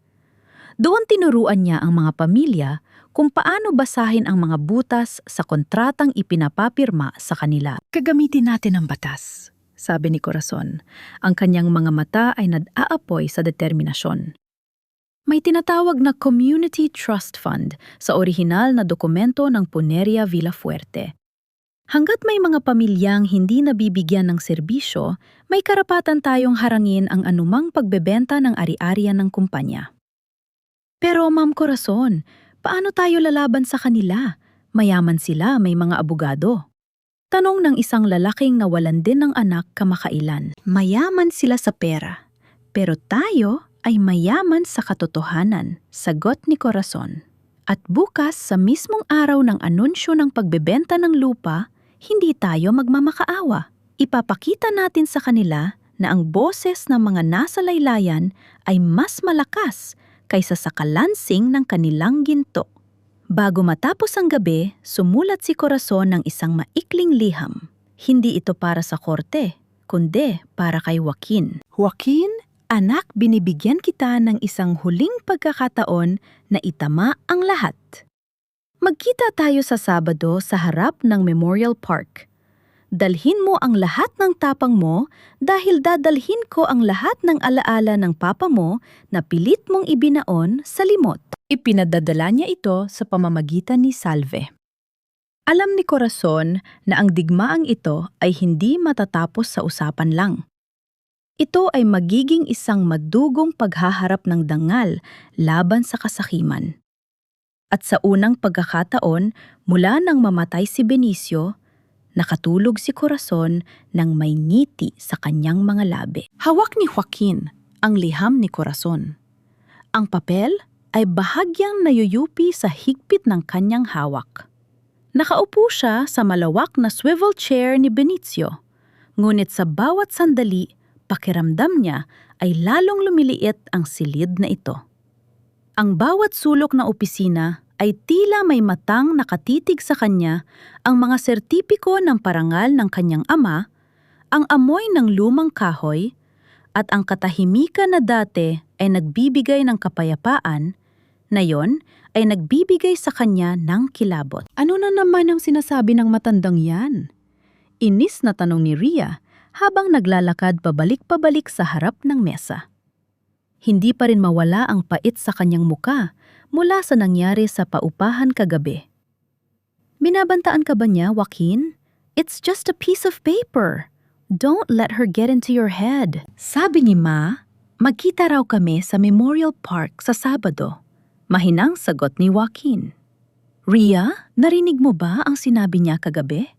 Doon tinuruan niya ang mga pamilya kung paano basahin ang mga butas sa kontratang ipinapapirma sa kanila. Gagamitin natin ang batas, sabi ni Corazon. Ang kanyang mga mata ay nag-aapoy sa determinasyon. May tinatawag na Community Trust Fund sa orihinal na dokumento ng Puneria Villafuerte. Hanggat may mga pamilyang hindi nabibigyan ng serbisyo, may karapatan tayong harangin ang anumang pagbebenta ng ari-arian ng kumpanya. Pero Ma'am Corazon, paano tayo lalaban sa kanila? Mayaman sila, may mga abogado. Tanong ng isang lalaking nawalan din ng anak kamakailan. Mayaman sila sa pera, pero tayo ay mayaman sa katotohanan, sagot ni Corazon. At bukas sa mismong araw ng anunsyo ng pagbebenta ng lupa, hindi tayo magmamakaawa. Ipapakita natin sa kanila na ang boses ng mga nasa laylayan ay mas malakas kaysa sa kalansing ng kanilang ginto. Bago matapos ang gabi, sumulat si Corazon ng isang maikling liham. Hindi ito para sa korte, kundi para kay Joaquin. Joaquin, anak, binibigyan kita ng isang huling pagkakataon na itama ang lahat. Magkita tayo sa Sabado sa harap ng Memorial Park. Dalhin mo ang lahat ng tapang mo dahil dadalhin ko ang lahat ng alaala ng papa mo na pilit mong ibinaon sa limot. Ipinadadala niya ito sa pamamagitan ni Salve. Alam ni Corazon na ang digmaang ito ay hindi matatapos sa usapan lang. Ito ay magiging isang madugong paghaharap ng dangal laban sa kasakiman. At sa unang pagkakataon, mula nang mamatay si Benicio, nakatulog si Corazon ng may ngiti sa kanyang mga labi. Hawak ni Joaquin ang liham ni Corazon. Ang papel ay bahagyang nayuyupi sa higpit ng kanyang hawak. Nakaupo siya sa malawak na swivel chair ni Benicio, ngunit sa bawat sandali, pakiramdam niya ay lalong lumiliit ang silid na ito. Ang bawat sulok na opisina ay tila may matang nakatitig sa kanya, ang mga sertipiko ng parangal ng kanyang ama, ang amoy ng lumang kahoy, at ang katahimikan na dati ay nagbibigay ng kapayapaan, na yon ay nagbibigay sa kanya ng kilabot. Ano na naman ang sinasabi ng matandang yan? Inis na tanong ni Ria habang naglalakad pabalik-pabalik sa harap ng mesa. Hindi pa rin mawala ang pait sa kanyang muka mula sa nangyari sa paupahan kagabi. Binabantaan ka ba niya, Joaquin? It's just a piece of paper. Don't let her get into your head. Sabi ni Ma, magkita raw kami sa Memorial Park sa Sabado. Mahinang sagot ni Joaquin. Ria, narinig mo ba ang sinabi niya kagabi?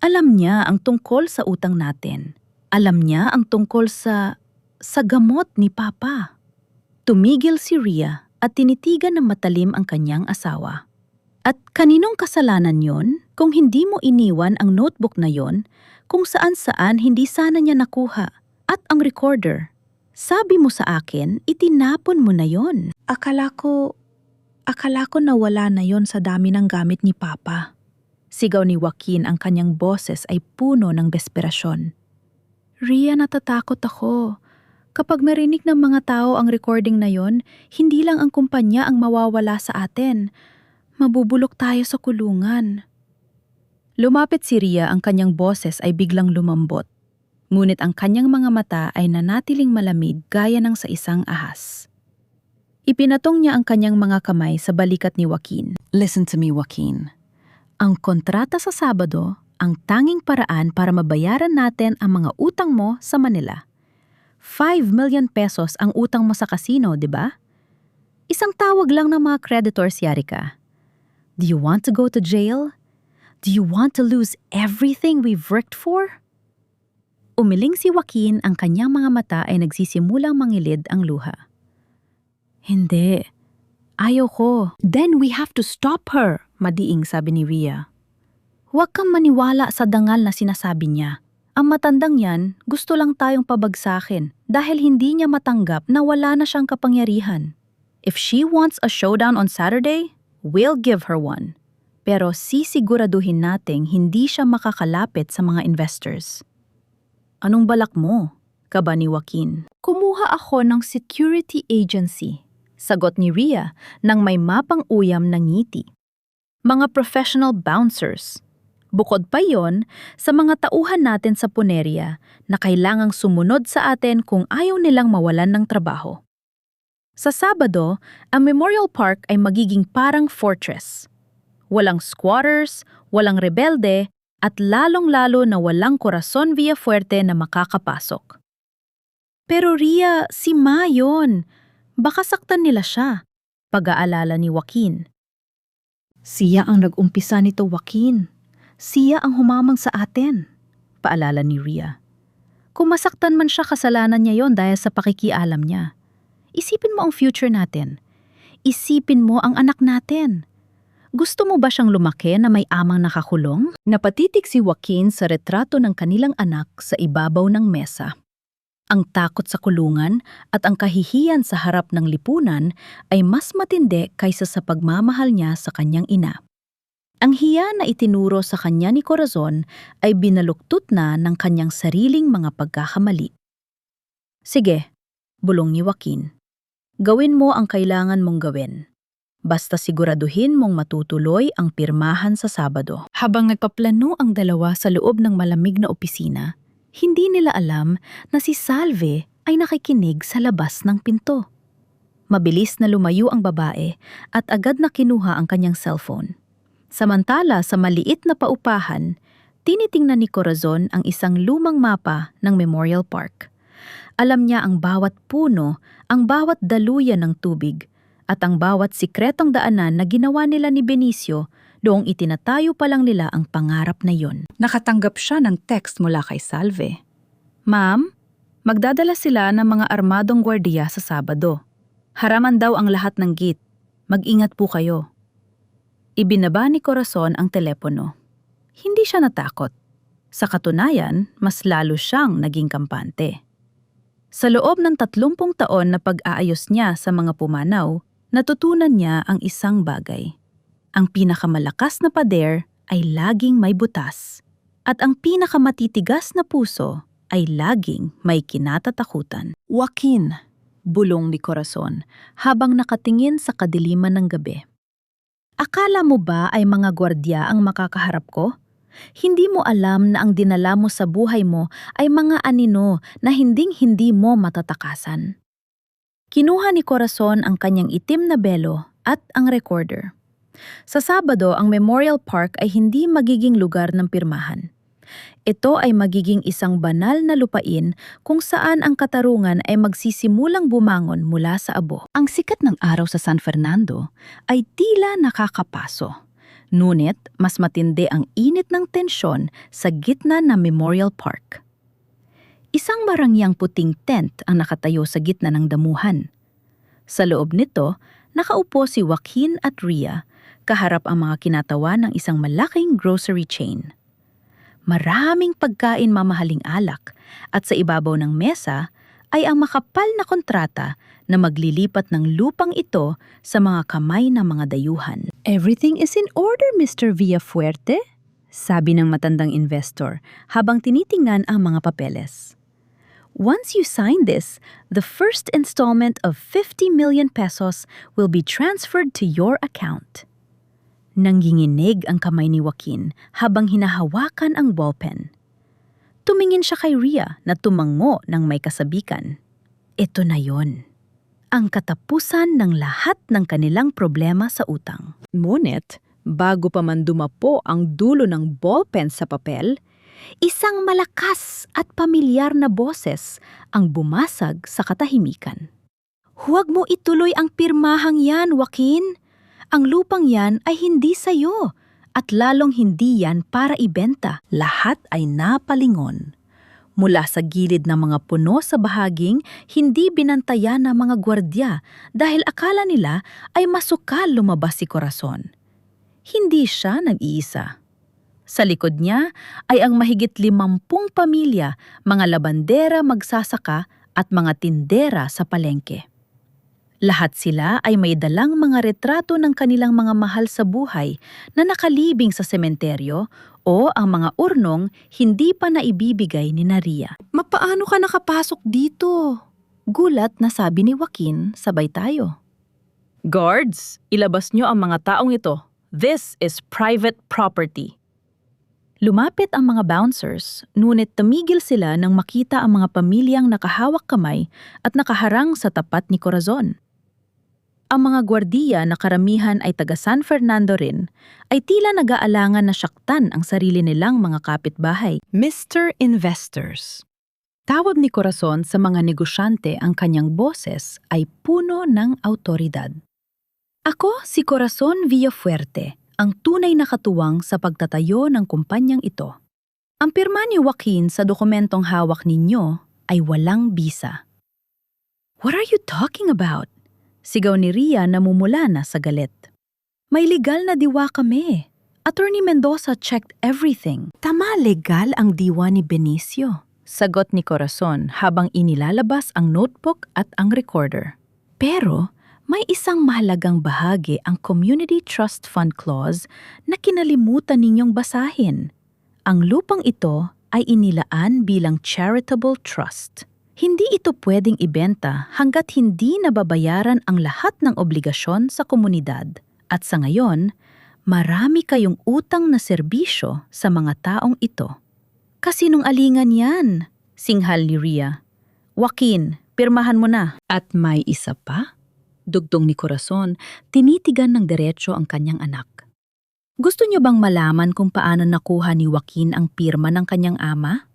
Alam niya ang tungkol sa utang natin. Alam niya ang tungkol sa gamot ni Papa. Tumigil si Ria at tinitigan ng matalim ang kanyang asawa. At kaninong kasalanan yon kung hindi mo iniwan ang notebook na yon kung saan-saan hindi sana niya nakuha at ang recorder? Sabi mo sa akin, itinapon mo na yon. Akala ko nawala na yon sa dami ng gamit ni Papa. Sigaw ni Joaquin, ang kanyang boses ay puno ng desperasyon. Ria, natatakot ako. Kapag marinig ng mga tao ang recording na yon, hindi lang ang kumpanya ang mawawala sa atin. Mabubulok tayo sa kulungan. Lumapit si Ria, ang kanyang boses ay biglang lumambot. Ngunit ang kanyang mga mata ay nanatiling malamig gaya ng sa isang ahas. Ipinatong niya ang kanyang mga kamay sa balikat ni Joaquin. Listen to me, Joaquin. Ang kontrata sa Sabado, ang tanging paraan para mabayaran natin ang mga utang mo sa Manila. 5 million pesos ang utang mo sa casino, di ba? Isang tawag lang ng mga creditors, yari ka. Do you want to go to jail? Do you want to lose everything we've worked for? Umiling si Joaquin, ang kanyang mga mata ay nagsisimulang mangilid ang luha. Hindi. Ayaw ko. Then we have to stop her, madiing sabi ni Ria. Huwag kang maniwala sa dangal na sinasabi niya. Ang matandang yan, gusto lang tayong pabagsakin dahil hindi niya matanggap na wala na siyang kapangyarihan. If she wants a showdown on Saturday, we'll give her one. Pero sisiguraduhin nating hindi siya makakalapit sa mga investors. Anong balak mo? Kaba ni Joaquin. Kumuha ako ng security agency. Sagot ni Rhea nang may mapang uyam na ngiti. Mga professional bouncers. Bukod pa yon sa mga tauhan natin sa Puneria na kailangang sumunod sa atin kung ayaw nilang mawalan ng trabaho. Sa Sabado, ang Memorial Park ay magiging parang fortress. Walang squatters, walang rebelde, at lalong-lalo na walang Corazon Villafuerte na makakapasok. Pero Rhea, si Ma yun. Baka saktan nila siya, pag-aalala ni Joaquin. Siya ang nag-umpisa nito, Joaquin. Siya ang humamang sa atin, paalala ni Rhea. Kung masaktan man siya, kasalanan niya yon dahil sa pakikialam niya. Isipin mo ang future natin. Isipin mo ang anak natin. Gusto mo ba siyang lumaki na may amang nakakulong? Napatitig si Joaquin sa retrato ng kanilang anak sa ibabaw ng mesa. Ang takot sa kulungan at ang kahihiyan sa harap ng lipunan ay mas matindi kaysa sa pagmamahal niya sa kanyang ina. Ang hiya na itinuro sa kanya ni Corazon ay binaluktot na ng kanyang sariling mga pagkakamali. Sige, bulong ni Joaquin. Gawin mo ang kailangan mong gawin. Basta siguraduhin mong matutuloy ang pirmahan sa Sabado. Habang nagpaplano ang dalawa sa loob ng malamig na opisina, hindi nila alam na si Salve ay nakikinig sa labas ng pinto. Mabilis na lumayo ang babae at agad na kinuha ang kanyang cellphone. Samantala sa maliit na paupahan, tinitingnan ni Corazon ang isang lumang mapa ng Memorial Park. Alam niya ang bawat puno, ang bawat daluyan ng tubig, at ang bawat sikretong daanan na ginawa nila ni Benicio doong itinatayo pa lang nila ang pangarap na yon. Nakatanggap siya ng text mula kay Salve. Ma'am, magdadala sila ng mga armadong gwardiya sa Sabado. Haraman daw ang lahat ng gate. Mag-ingat po kayo. Ibinaba ni Corazon ang telepono. Hindi siya natakot. Sa katunayan, mas lalo siyang naging kampante. Sa loob ng 30 taon na pag-aayos niya sa mga pumanaw, natutunan niya ang isang bagay. Ang pinakamalakas na pader ay laging may butas, at ang pinakamatitigas na puso ay laging may kinatatakutan. Joaquin, bulong ni Corazon habang nakatingin sa kadiliman ng gabi. Akala mo ba ay mga gwardiya ang makakaharap ko? Hindi mo alam na ang dinala mo sa buhay mo ay mga anino na hinding-hindi mo matatakasan. Kinuha ni Corazon ang kanyang itim na belo at ang recorder. Sa Sabado, ang Memorial Park ay hindi magiging lugar ng pirmahan. Ito ay magiging isang banal na lupain kung saan ang katarungan ay magsisimulang bumangon mula sa abo. Ang sikat ng araw sa San Fernando ay tila nakakapaso. Ngunit mas matindi ang init ng tensyon sa gitna ng Memorial Park. Isang marangyang puting tent ang nakatayo sa gitna ng damuhan. Sa loob nito, nakaupo si Joaquin at Rhea, kaharap ang mga kinatawan ng isang malaking grocery chain. Maraming pagkain mamahaling alak at sa ibabaw ng mesa ay ang makapal na kontrata na maglilipat ng lupang ito sa mga kamay ng mga dayuhan. Everything is in order, Mr. Villafuerte, sabi ng matandang investor habang tinitingnan ang mga papeles. Once you sign this, the first installment of 50 million pesos will be transferred to your account. Nangginginig ang kamay ni Joaquin habang hinahawakan ang ballpen. Tumingin siya kay Rhea na tumango ng may kasabikan. Ito na yon. Ang katapusan ng lahat ng kanilang problema sa utang. Ngunit, bago pa man dumapo ang dulo ng ballpen sa papel, isang malakas at pamilyar na boses ang bumasag sa katahimikan. Huwag mo ituloy ang pirmahang yan, Joaquin. Ang lupang yan ay hindi sayo at lalong hindi yan para ibenta. Lahat ay napalingon. Mula sa gilid ng mga puno sa bahaging hindi binantayan ng mga gwardya dahil akala nila ay masukal lumabas si Corazon. Hindi siya nag-iisa. Sa likod niya ay ang mahigit 50 pamilya, mga labandera, magsasaka at mga tindera sa palengke. Lahat sila ay may dalang mga retrato ng kanilang mga mahal sa buhay na nakalibing sa sementeryo o ang mga urnong hindi pa naibibigay ni Maria. "Mapaano ka nakapasok dito?" Gulat na sabi ni Joaquin, sabay tayo. "Guards, ilabas niyo ang mga taong ito. This is private property." Lumapit ang mga bouncers, ngunit tumigil sila nang makita ang mga pamilyang nakahawak kamay at nakaharang sa tapat ni Corazon. Ang mga gwardiya na karamihan ay taga San Fernando rin, ay tila nag-aalangan na syaktan ang sarili nilang mga kapitbahay. "Mr. Investors." Tawag ni Corazon sa mga negosyante, ang kanyang boses ay puno ng awtoridad. "Ako si Corazon Villafuerte, ang tunay na katuwang sa pagtatayo ng kumpanyang ito. Ang pirma ni Joaquin sa dokumentong hawak ninyo ay walang bisa." "What are you talking about?" Sigaw ni Ria na mumula na sa galit. "May legal na diwa kami. Attorney Mendoza checked everything." "Tama, legal ang diwa ni Benicio," sagot ni Corazon habang inilalabas ang notebook at ang recorder. "Pero may isang mahalagang bahagi, ang Community Trust Fund Clause, na kinalimutan ninyong basahin. Ang lupang ito ay inilaan bilang charitable trust. Hindi ito pwedeng ibenta hanggat hindi nababayaran ang lahat ng obligasyon sa komunidad. At sa ngayon, marami kayong utang na serbisyo sa mga taong ito." "Kasinungalingan yan," singhal ni Ria. "Joaquin, pirmahan mo na." "At may isa pa?" Dugtong ni Corazon, tinitigan ng diretso ang kanyang anak. "Gusto niyo bang malaman kung paano nakuha ni Joaquin ang pirma ng kanyang ama?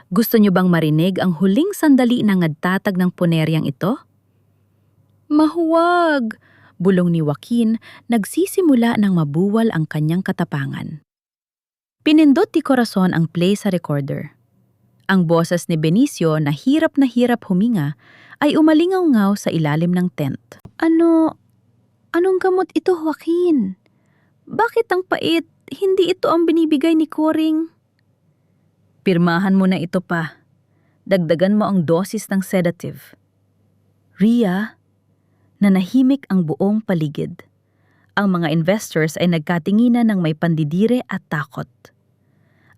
Gusto niyo bang marinig ang huling sandali na nagtatag ng puneryang ito?" "Mahuwag," bulong ni Joaquin, nagsisimula ng mabuwal ang kanyang katapangan. Pinindot ni Corazon ang play sa recorder. Ang boses ni Benicio na hirap huminga ay umalingaw-ngaw sa ilalim ng tent. Anong gamot ito, Joaquin? Bakit ang pait? Hindi ito ang binibigay ni Coring." "Pirmahan mo na ito pa. Dagdagan mo ang dosis ng sedative." Ria, nanahimik ang buong paligid. Ang mga investors ay nagkatinginan ng may pandidire at takot.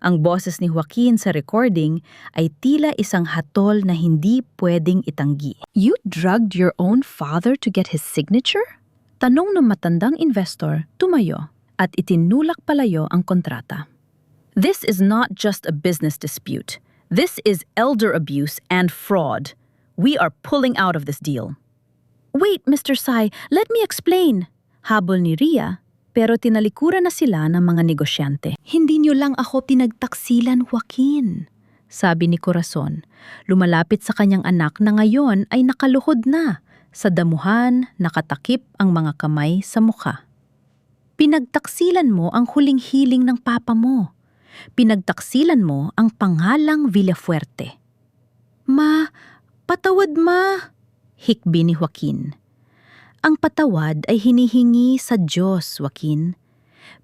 Ang boses ni Joaquin sa recording ay tila isang hatol na hindi pwedeng itanggi. "You drugged your own father to get his signature?" Tanong ng matandang investor, tumayo, at itinulak palayo ang kontrata. "This is not just a business dispute. This is elder abuse and fraud. We are pulling out of this deal." "Wait, Mr. Sai, let me explain," habol ni Ria, pero tinalikuran na sila ng mga negosyante. "Hindi niyo lang ako pinagtaksilan, Joaquin," sabi ni Corazon. Lumalapit sa kanyang anak na ngayon ay nakaluhod na. Sa damuhan, nakatakip ang mga kamay sa mukha. "Pinagtaksilan mo ang huling hiling ng papa mo. Pinagtaksilan mo ang pangalang Villafuerte." "Ma, patawad ma," hikbi ni Joaquin. "Ang patawad ay hinihingi sa Diyos, Joaquin.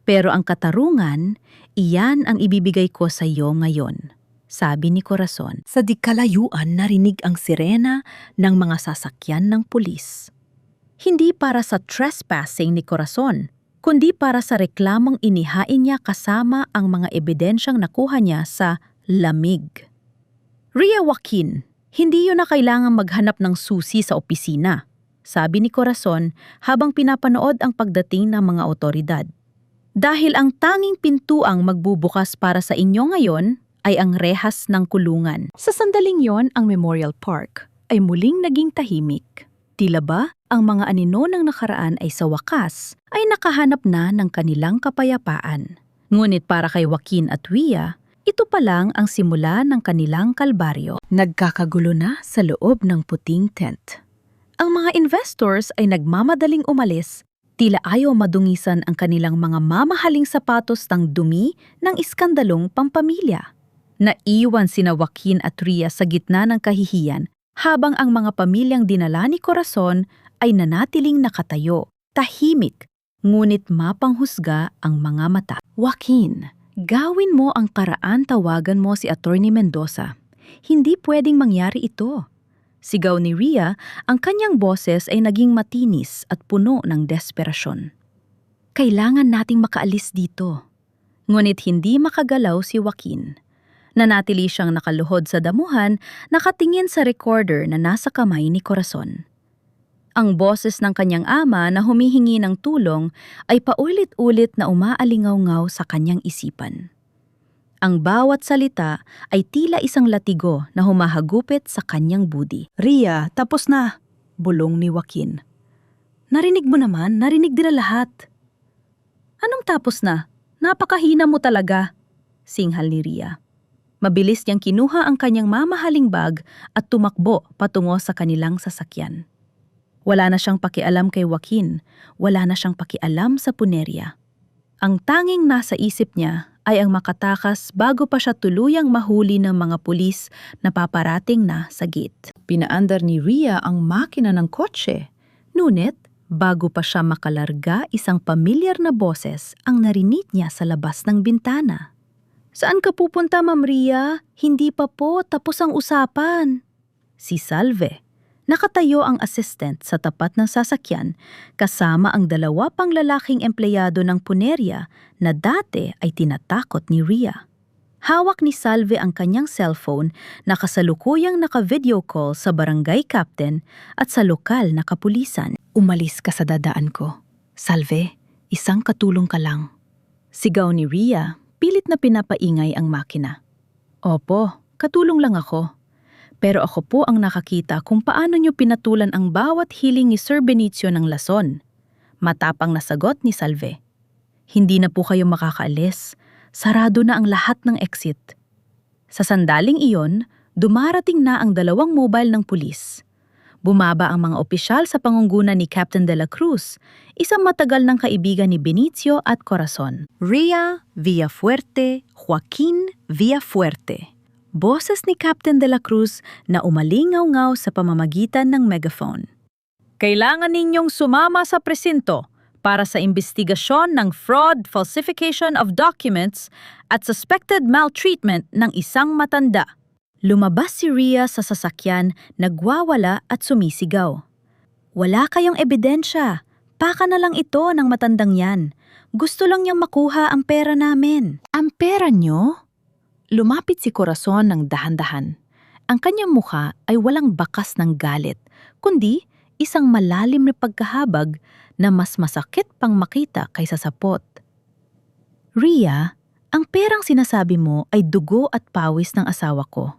Pero ang katarungan, iyan ang ibibigay ko sa iyo ngayon," sabi ni Corazon. Sa di kalayuan narinig ang sirena ng mga sasakyan ng pulis. Hindi para sa trespassing ni Corazon, kundi para sa reklamong inihain niya kasama ang mga ebidensyang nakuha niya sa lamig. "Ria, Joaquin, hindi yun na kailangang maghanap ng susi sa opisina," sabi ni Corazon habang pinapanood ang pagdating ng mga otoridad. "Dahil ang tanging pintuang magbubukas para sa inyo ngayon ay ang rehas ng kulungan." Sa sandaling yon, ang Memorial Park ay muling naging tahimik. Tila ba ang mga anino ng nakaraan ay sa wakas ay nakahanap na ng kanilang kapayapaan. Ngunit para kay Joaquin at Wia, ito pa lang ang simula ng kanilang kalbaryo. Nagkakagulo na sa loob ng puting tent. Ang mga investors ay nagmamadaling umalis, tila ayaw madungisan ang kanilang mga mamahaling sapatos ng dumi ng iskandalong pampamilya. Naiwan sina Joaquin at Ria sa gitna ng kahihiyan habang ang mga pamilyang dinala ni Corazon ay nanatiling nakatayo, tahimik, ngunit mapanghusga ang mga mata. "Joaquin, Gawin mo ang paraan, tawagan mo si Attorney Mendoza. Hindi pwedeng mangyari ito. Sigaw ni Rhea, ang kanyang boses ay naging matinis at puno ng desperasyon. Kailangan nating makaalis dito. Ngunit hindi makagalaw si Joaquin. Nanatili siyang nakaluhod sa damuhan, nakatingin sa recorder na nasa kamay ni Corazon. Ang boses ng kanyang ama na humihingi ng tulong ay paulit-ulit na umaalingaw-ngaw sa kanyang isipan. Ang bawat salita ay tila isang latigo na humahagupit sa kanyang budi. Rhea, tapos na, bulong ni Joaquin. Narinig mo naman, narinig nila lahat. Anong tapos na? Napakahina mo talaga, singhal ni Rhea. Mabilis niyang kinuha ang kanyang mamahaling bag at tumakbo patungo sa kanilang sasakyan. Wala na siyang pakialam kay Joaquin, wala na siyang pakialam sa punerya. Ang tanging nasa isip niya ay ang makatakas bago pa siya tuluyang mahuli ng mga pulis na paparating na sa gate. Pinaandar ni Rhea ang makina ng kotse, ngunit bago pa siya makalarga, isang pamilyar na boses ang narinig niya sa labas ng bintana. Saan ka pupunta, Ma'am Rhea? Hindi pa po, tapos ang usapan. Si Salve. Nakatayo ang assistant sa tapat ng sasakyan kasama ang dalawa pang lalaking empleyado ng punerya na dati ay tinatakot ni Rhea. Hawak ni Salve ang kanyang cellphone na kasalukuyang naka-video call sa barangay captain at sa lokal na kapulisan. Umalis ka sa dadaan ko. Salve, isang katulong ka lang. Sigaw ni Rhea, pilit na pinapaingay ang makina. Opo, katulong lang ako. Pero ako po ang nakakita kung paano niyo pinatulan ang bawat hiling ni Sir Benicio ng lason. Matapang na sagot ni Salve. Hindi na po kayo makakaalis. Sarado na ang lahat ng exit. Sa sandaling iyon, dumarating na ang dalawang mobile ng pulis. Bumaba ang mga opisyal sa pangunguna ni Captain de la Cruz, isang matagal ng kaibigan ni Benicio at Corazon. Rhea Villafuerte, Joaquin Villafuerte. Boses ni Captain de la Cruz na umalingaw-ngaw sa pamamagitan ng megaphone. Kailangan ninyong sumama sa presinto para sa imbestigasyon ng fraud, falsification of documents at suspected maltreatment ng isang matanda. Lumabas si Rhea sa sasakyan, nagwawala at sumisigaw. Wala kayong ebidensya. Paka na lang ito ng matandang yan. Gusto lang niyang makuha ang pera namin. Ang pera niyo? Lumapit si Corazon ng dahan-dahan. Ang kanyang mukha ay walang bakas ng galit, kundi isang malalim na pagkahabag na mas masakit pang makita kaysa sa pot. Rhea, ang perang sinasabi mo ay dugo at pawis ng asawa ko.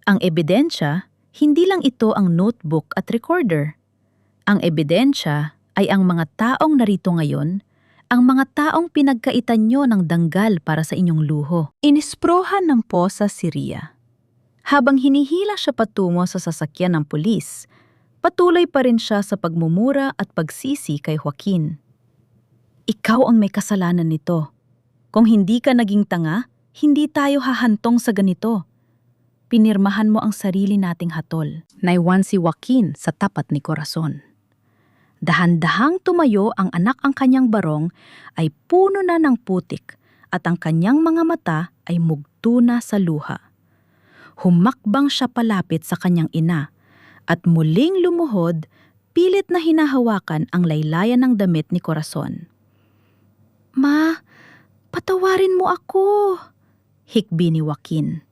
Ang ebidensya, hindi lang ito ang notebook at recorder. Ang ebidensya ay ang mga taong narito ngayon, ang mga taong pinagkaitan nyo ng danggal para sa inyong luho. Inisprohan ng posa si Rhea. Habang hinihila siya patungo sa sasakyan ng pulis, patuloy pa rin siya sa pagmumura at pagsisi kay Joaquin. Ikaw ang may kasalanan nito. Kung hindi ka naging tanga, hindi tayo hahantong sa ganito. Pinirmahan mo ang sarili nating hatol. Naiwan si Joaquin sa tapat ni Corazon. Dahan-dahang tumayo ang anak ang kanyang barong ay puno na ng putik at ang kanyang mga mata ay mugto na sa luha. Humakbang siya palapit sa kanyang ina at muling lumuhod, pilit na hinahawakan ang laylayan ng damit ni Corazon. Ma, patawarin mo ako, hikbi ni Joaquin.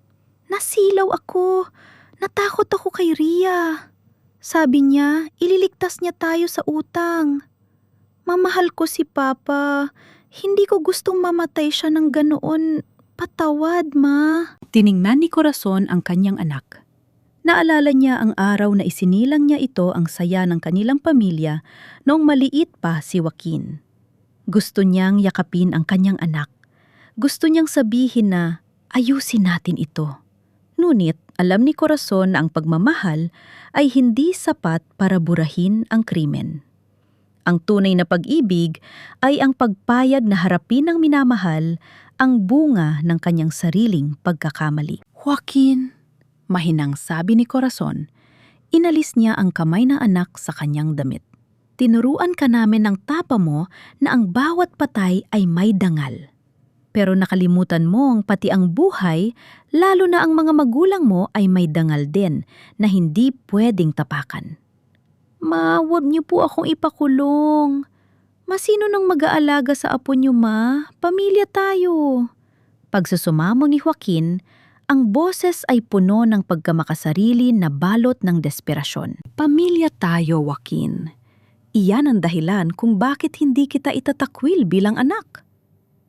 Nasilaw ako, natakot ako kay Rhea. Sabi niya, ililigtas niya tayo sa utang. Mamahal ko si Papa. Hindi ko gustong mamatay siya ng ganoon. Patawad, Ma. Tiningnan ni Corazon ang kanyang anak. Naalala niya ang araw na isinilang niya ito ang saya ng kanilang pamilya noong maliit pa si Joaquin. Gusto niyang yakapin ang kanyang anak. Gusto niyang sabihin na, ayusin natin ito. Ngunit alam ni Corazon na ang pagmamahal ay hindi sapat para burahin ang krimen. Ang tunay na pag-ibig ay ang pagpayag na harapin ng minamahal ang bunga ng kanyang sariling pagkakamali. Joaquin, mahinang sabi ni Corazon, inalis niya ang kamay ng anak sa kanyang damit. Tinuruan ka namin ng tapa mo na ang bawat patay ay may dangal. Pero nakalimutan mong pati ang buhay, lalo na ang mga magulang mo ay may dangal din na hindi pwedeng tapakan. Ma, wag niyo po akong ipakulong. Masino nang mag-aalaga sa apo niyo, ma? Pamilya tayo. Pagsusumamo ni Joaquin, ang boses ay puno ng pagkamakasarili na balot ng desperasyon. Pamilya tayo, Joaquin. Iyan ang dahilan kung bakit hindi kita itatakwil bilang anak.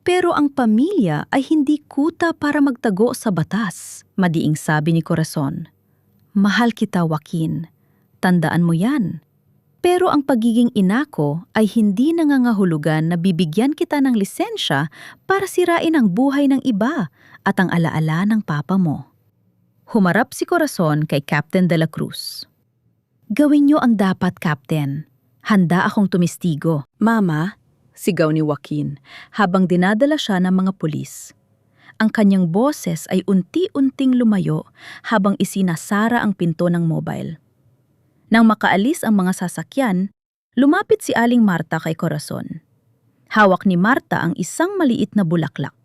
Pero ang pamilya ay hindi kuta para magtago sa batas, madiing sabi ni Corazon. Mahal kita, Joaquin. Tandaan mo yan. Pero ang pagiging ina ko ay hindi nangangahulugan na bibigyan kita ng lisensya para sirain ang buhay ng iba at ang alaala ng papa mo. Humarap si Corazon kay Captain de la Cruz. Gawin niyo ang dapat, Captain. Handa akong tumistigo. Mama, sigaw ni Joaquin habang dinadala siya ng mga pulis. Ang kanyang boses ay unti-unting lumayo habang isinasara ang pinto ng mobile. Nang makaalis ang mga sasakyan, lumapit si Aling Marta kay Corazon. Hawak ni Marta ang isang maliit na bulaklak.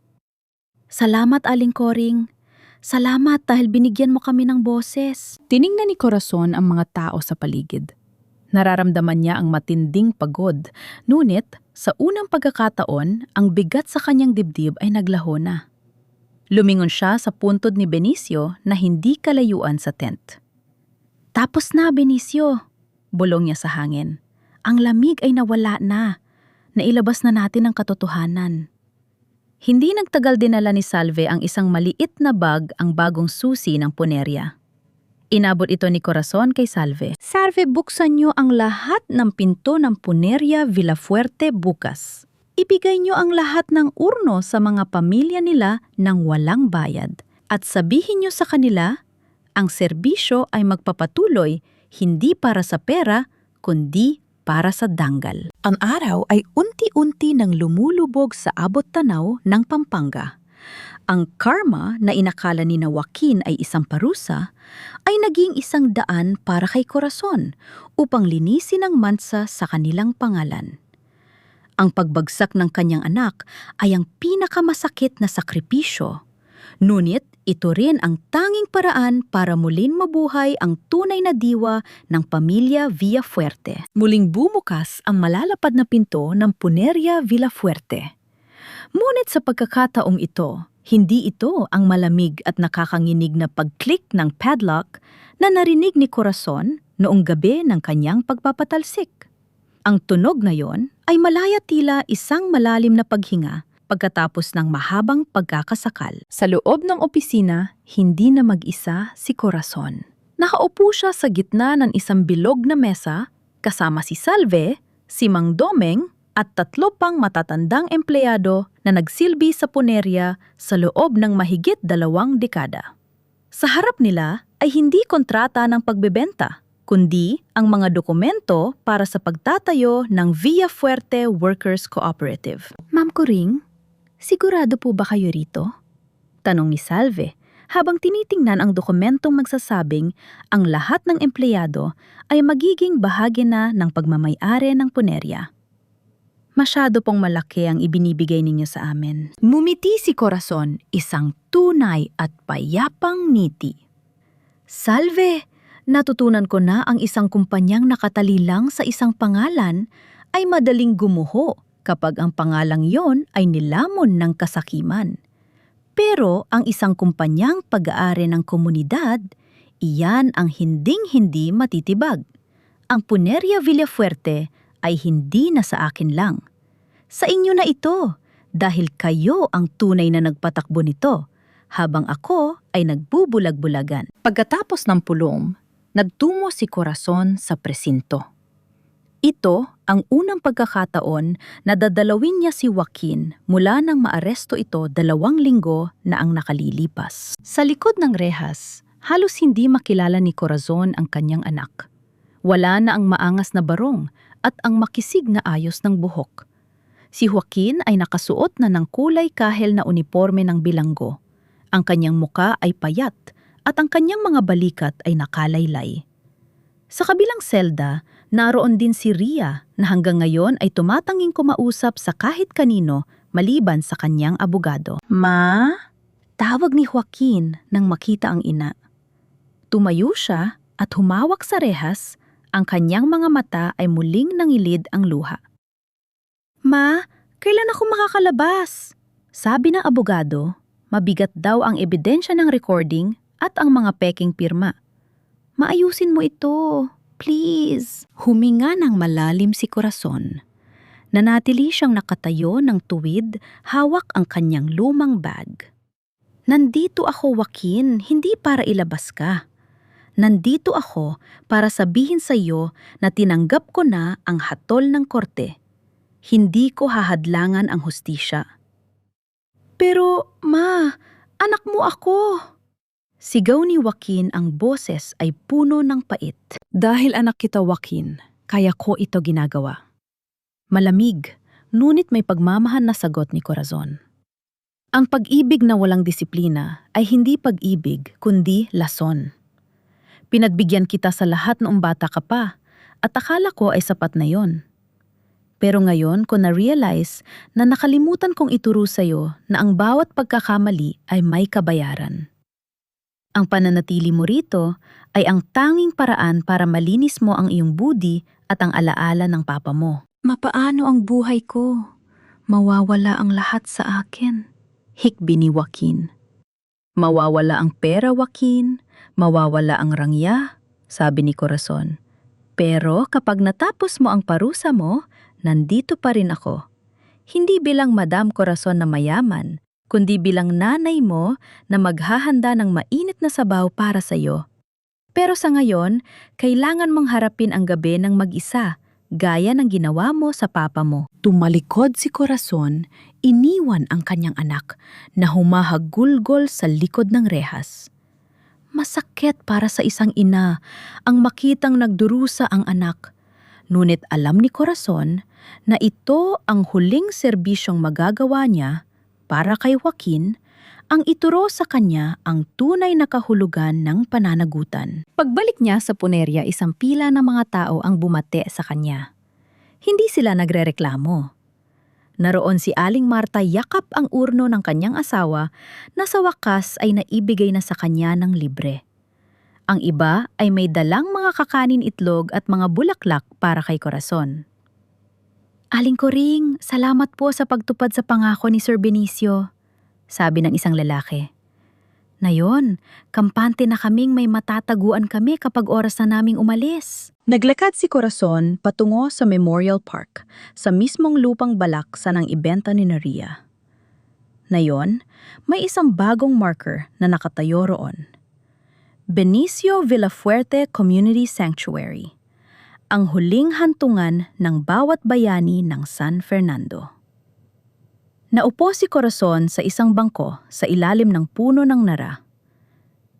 Salamat, Aling Coring. Salamat dahil binigyan mo kami ng boses. Tiningnan ni Corazon ang mga tao sa paligid. Nararamdaman niya ang matinding pagod, ngunit sa unang pagkakataon, ang bigat sa kanyang dibdib ay naglaho na. Lumingon siya sa puntod ni Benicio na hindi kalayuan sa tent. Tapos na, Benicio, bulong niya sa hangin. Ang lamig ay nawala na. Nailabas na natin ang katotohanan. Hindi nagtagal dinala ni Salve ang isang maliit na bag ang bagong susi ng punerya. Inabot ito ni Corazon kay Salve. Salve, buksan niyo ang lahat ng pinto ng punerya Villafuerte bukas. Ibigay niyo ang lahat ng urno sa mga pamilya nila nang walang bayad. At sabihin niyo sa kanila, ang serbisyo ay magpapatuloy hindi para sa pera, kundi para sa danggal. Ang araw ay unti-unti nang lumulubog sa abot tanaw ng Pampanga. Ang karma na inakala ni na Joaquin ay isang parusa, ay naging isang daan para kay Corazon upang linisin ang mansa sa kanilang pangalan. Ang pagbagsak ng kanyang anak ay ang pinakamasakit na sakripisyo. Ngunit ito rin ang tanging paraan para muling mabuhay ang tunay na diwa ng pamilya Villafuerte. Muling bumukas ang malalapad na pinto ng Punerya Villafuerte. Ngunit sa pagkakataong ito, hindi ito ang malamig at nakakanginig na pag-click ng padlock na narinig ni Corazon noong gabi ng kanyang pagpapatalsik. Ang tunog na yon ay malaya tila isang malalim na paghinga pagkatapos ng mahabang pagkakasakal. Sa loob ng opisina, hindi na mag-isa si Corazon. Nakaupo siya sa gitna ng isang bilog na mesa kasama si Salve, si Mang Domeng at 3 pang matatandang empleyado na nagsilbi sa punerya sa loob ng mahigit 2 dekada. Sa harap nila ay hindi kontrata ng pagbebenta, kundi ang mga dokumento para sa pagtatayo ng Villafuerte Workers Cooperative. Ma'am Coring, sigurado po ba kayo rito? Tanong ni Salve habang tinitingnan ang dokumentong magsasabing ang lahat ng empleyado ay magiging bahagi na ng pagmamay-ari ng punerya. Masyado pong malaki ang ibinibigay ninyo sa amin. Mumiti si Corazon, isang tunay at payapang ngiti. Salve, natutunan ko na ang isang kumpanyang nakatali lang sa isang pangalan ay madaling gumuho kapag ang pangalang yon ay nilamon ng kasakiman. Pero ang isang kumpanyang pag-aari ng komunidad, iyan ang hinding-hindi matitibag. Ang Punerya Villafuerte ay hindi na sa akin lang. Sa inyo na ito dahil kayo ang tunay na nagpatakbo nito habang ako ay nagbubulag-bulagan. Pagkatapos ng pulong, nagtungo si Corazon sa presinto. Ito ang unang pagkakataon na dadalawin niya si Joaquin mula nang maaresto ito 2 linggo na ang nakalilipas. Sa likod ng rehas, halos hindi makilala ni Corazon ang kanyang anak. Wala na ang maangas na barong at ang makisig na ayos ng buhok. Si Joaquin ay nakasuot na ng kulay kahel na uniforme ng bilanggo. Ang kanyang muka ay payat at ang kanyang mga balikat ay nakalaylay. Sa kabilang selda, naroon din si Ria na hanggang ngayon ay tumatanging kumausap sa kahit kanino maliban sa kanyang abogado. Ma? Tawag ni Joaquin nang makita ang ina. Tumayo siya at humawak sa rehas, ang kanyang mga mata ay muling nangilid ang luha. Ma, kailan ako makakalabas? Sabi ng abogado, mabigat daw ang ebidensya ng recording at ang mga peking pirma. Maayusin mo ito, please. Huminga ng malalim si Corazon. Nanatili siyang nakatayo ng tuwid, hawak ang kanyang lumang bag. Nandito ako, Joaquin, hindi para ilabas ka. Nandito ako para sabihin sa iyo na tinanggap ko na ang hatol ng korte. Hindi ko hahadlangan ang hustisya. Pero, Ma, anak mo ako. Sigaw ni Joaquin, ang boses ay puno ng pait. Dahil anak kita, Joaquin, kaya ko ito ginagawa. Malamig, ngunit may pagmamahal na sagot ni Corazon. Ang pag-ibig na walang disiplina ay hindi pag-ibig kundi lason. Pinagbigyan kita sa lahat noong bata ka pa at akala ko ay sapat na yon. Pero ngayon ko na-realize na nakalimutan kong ituro sa'yo na ang bawat pagkakamali ay may kabayaran. Ang pananatili mo rito ay ang tanging paraan para malinis mo ang iyong budi at ang alaala ng papa mo. Mapaano ang buhay ko? Mawawala ang lahat sa akin. Hikbi ni Joaquin. Mawawala ang pera, Joaquin. Mawawala ang rangya, sabi ni Corazon. Pero kapag natapos mo ang parusa mo, nandito pa rin ako. Hindi bilang Madam Corazon na mayaman, kundi bilang nanay mo na maghahanda ng mainit na sabaw para sa iyo. Pero sa ngayon, kailangan mong harapin ang gabi ng mag-isa, gaya ng ginawa mo sa papa mo. Tumalikod si Corazon, iniwan ang kanyang anak na humahagulgol sa likod ng rehas. Masakit para sa isang ina ang makitang nagdurusa ang anak. Ngunit alam ni Corazon na ito ang huling serbisyong magagawa niya para kay Joaquin, ang ituro sa kanya ang tunay na kahulugan ng pananagutan. Pagbalik niya sa punerya, isang pila ng mga tao ang bumate sa kanya. Hindi sila nagrereklamo. Naroon si Aling Marta, yakap ang urno ng kanyang asawa na sa wakas ay naibigay na sa kanya ng libre. Ang iba ay may dalang mga kakanin, itlog at mga bulaklak para kay Corazon. Aling Coring, salamat po sa pagtupad sa pangako ni Sir Benicio, sabi ng isang lalaki. Ngayon, kampante na kaming may matataguan kami kapag oras na naming umalis. Naglakad si Corazon patungo sa Memorial Park, sa mismong lupang balak sa nang ibenta ni Naria. Ngayon, may isang bagong marker na nakatayo roon. Benicio Villafuerte Community Sanctuary, ang huling hantungan ng bawat bayani ng San Fernando. Naupo si Corazon sa isang bangko sa ilalim ng puno ng nara.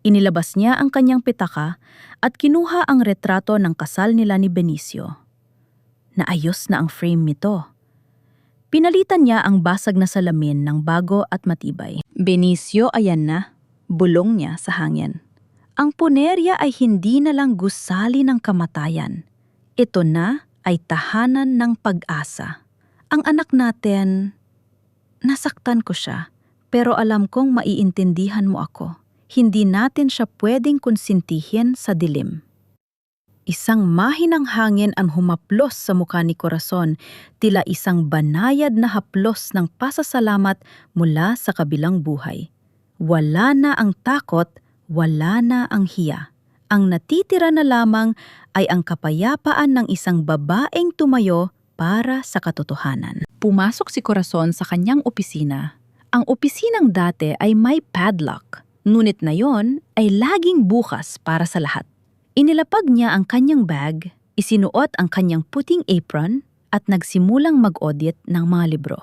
Inilabas niya ang kanyang pitaka at kinuha ang retrato ng kasal nila ni Benicio. Naayos na ang frame nito. Pinalitan niya ang basag na salamin ng bago at matibay. Benicio, ayan na, bulong niya sa hangin. Ang punerya ay hindi na lang gusali ng kamatayan. Ito na ay tahanan ng pag-asa. Ang anak natin, nasaktan ko siya, pero alam kong maiintindihan mo ako. Hindi natin siya pwedeng konsintihin sa dilim. Isang mahinang hangin ang humaplos sa mukha ni Corazon, tila isang banayad na haplos ng pasasalamat mula sa kabilang buhay. Wala na ang takot, wala na ang hiya. Ang natitira na lamang ay ang kapayapaan ng isang babaeng tumayo para sa katotohanan. Pumasok si Corazon sa kanyang opisina. Ang opisinang dati ay may padlock, ngunit na yon ay laging bukas para sa lahat. Inilapag niya ang kanyang bag, isinuot ang kanyang puting apron at nagsimulang mag-audit ng mga libro.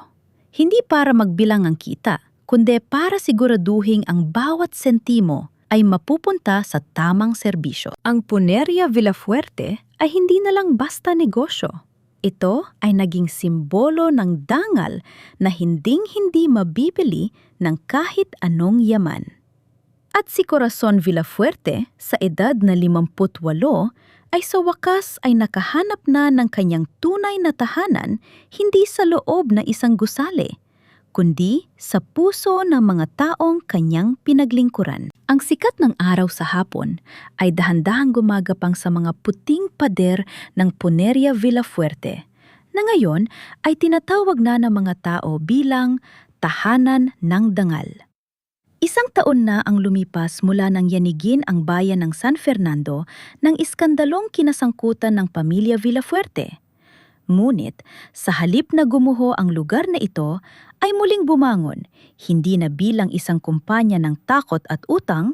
Hindi para magbilang ang kita, kundi para siguraduhin ang bawat sentimo ay mapupunta sa tamang serbisyo. Ang Punerya Villafuerte ay hindi na lang basta negosyo. Ito ay naging simbolo ng dangal na hinding-hindi mabibili ng kahit anong yaman. At si Corazon Villafuerte, sa edad na 58, ay sa wakas ay nakahanap na ng kanyang tunay na tahanan, hindi sa loob na isang gusali, kundi sa puso ng mga taong kanyang pinaglingkuran. Ang sikat ng araw sa hapon ay dahan-dahang gumagapang sa mga puting pader ng Puneria Villafuerte, na ngayon ay tinatawag na ng mga tao bilang tahanan ng dangal. Isang taon na ang lumipas mula nang yanigin ang bayan ng San Fernando ng iskandalong kinasangkutan ng pamilya Villafuerte. Ngunit, sa halip na gumuho ang lugar na ito, ay muling bumangon, hindi na bilang isang kumpanya ng takot at utang,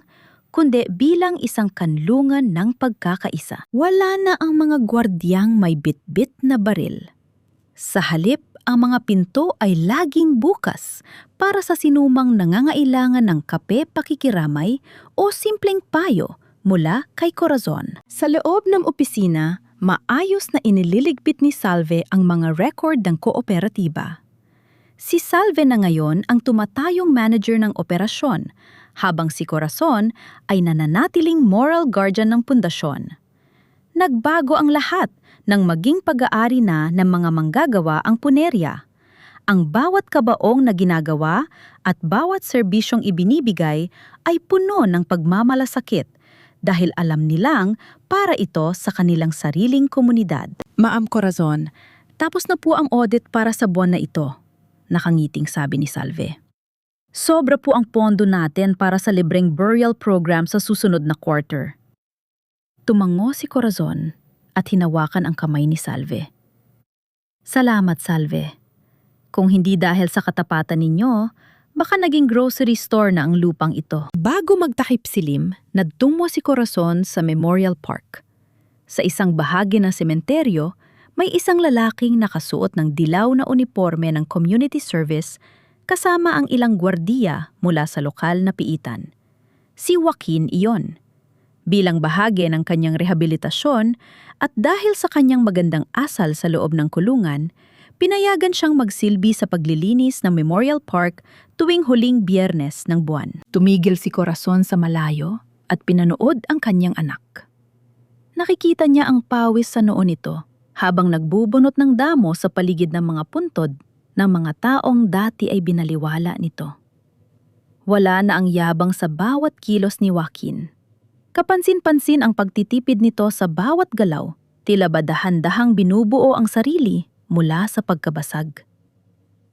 kundi bilang isang kanlungan ng pagkakaisa. Wala na ang mga gwardyang may bitbit na baril. Sa halip, ang mga pinto ay laging bukas para sa sinumang nangangailangan ng kape pakikiramay o simpleng payo mula kay Corazon. Sa loob ng opisina, maayos na inililigpit ni Salve ang mga record ng kooperatiba. Si Salve na ngayon ang tumatayong manager ng operasyon, habang si Corazon ay nananatiling moral guardian ng pundasyon. Nagbago ang lahat nang maging pag-aari na ng mga manggagawa ang Puneria. Ang bawat kabaong na ginagawa at bawat serbisyong ibinibigay ay puno ng pagmamalasakit dahil alam nilang para ito sa kanilang sariling komunidad. Ma'am Corazon, tapos na po ang audit para sa buwan na ito, nakangiting sabi ni Salve. Sobra po ang pondo natin para sa libreng burial program sa susunod na quarter. Tumango si Corazon at hinawakan ang kamay ni Salve. Salamat, Salve. Kung hindi dahil sa katapatan ninyo, baka naging grocery store na ang lupang ito. Bago magtakip silim, nagtungo si Corazon sa Memorial Park. Sa isang bahagi ng sementeryo, may isang lalaking nakasuot ng dilaw na uniforme ng community service kasama ang ilang gwardiya mula sa lokal na piitan. Si Joaquin iyon. Bilang bahagi ng kanyang rehabilitasyon at dahil sa kanyang magandang asal sa loob ng kulungan, pinayagan siyang magsilbi sa paglilinis ng Memorial Park tuwing huling Biyernes ng buwan. Tumigil si Corazon sa malayo at pinanood ang kanyang anak. Nakikita niya ang pawis sa noo nito habang nagbubunot ng damo sa paligid ng mga puntod ng mga taong dati ay binaliwala nito. Wala na ang yabang sa bawat kilos ni Joaquin. Kapansin-pansin ang pagtitipid nito sa bawat galaw, tila ba dahan-dahang binubuo ang sarili mula sa pagkabasag.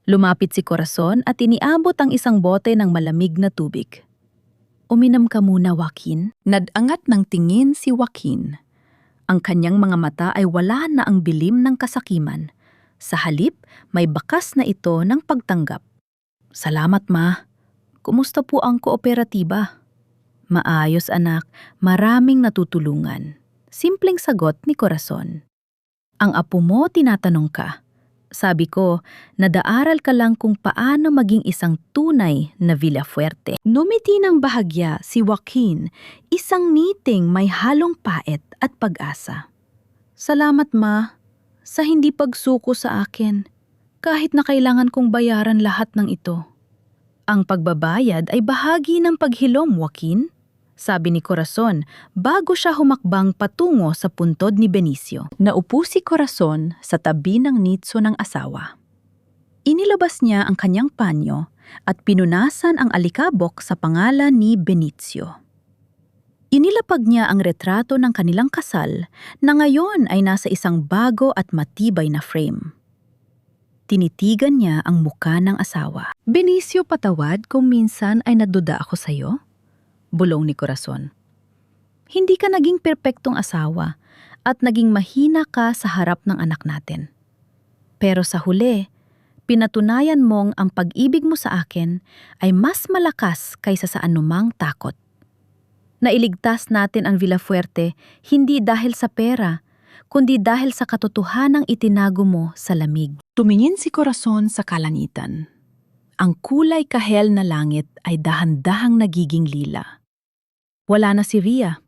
Lumapit si Corazon at iniabot ang isang bote ng malamig na tubig. Uminom ka muna, Joaquin. Nadangat ng tingin si Joaquin. Ang kanyang mga mata ay wala na ang bilim ng kasakiman. Sa halip, may bakas na ito ng pagtanggap. Salamat, Ma. Kumusta po ang kooperatiba? Maayos, anak. Maraming natutulungan. Simpleng sagot ni Corazon. Ang apo mo tinatanong ka. Sabi ko, nadaaral ka lang kung paano maging isang tunay na Villafuerte. Numiti ng bahagya si Joaquin, isang ngiting may halong pait at pag-asa. Salamat, Ma, sa hindi pagsuko sa akin, kahit na kailangan kong bayaran lahat ng ito. Ang pagbabayad ay bahagi ng paghilom, Joaquin, sabi ni Corazon bago siya humakbang patungo sa puntod ni Benicio. Naupo si Corazon sa tabi ng nitso ng asawa. Inilabas niya ang kanyang panyo at pinunasan ang alikabok sa pangalan ni Benicio. Inilapag niya ang retrato ng kanilang kasal na ngayon ay nasa isang bago at matibay na frame. Tinitigan niya ang muka ng asawa. Benicio, patawad kung minsan ay naduda ako sa'yo? Bulong ni Corazon. Hindi ka naging perpektong asawa at naging mahina ka sa harap ng anak natin. Pero sa huli, pinatunayan mong ang pag-ibig mo sa akin ay mas malakas kaysa sa anumang takot. Nailigtas natin ang Villafuerte hindi dahil sa pera, kundi dahil sa katotohanang itinago mo sa lamig. Tumingin si Corazon sa kalangitan. Ang kulay kahel na langit ay dahan-dahang nagiging lila. Wala na si Ria.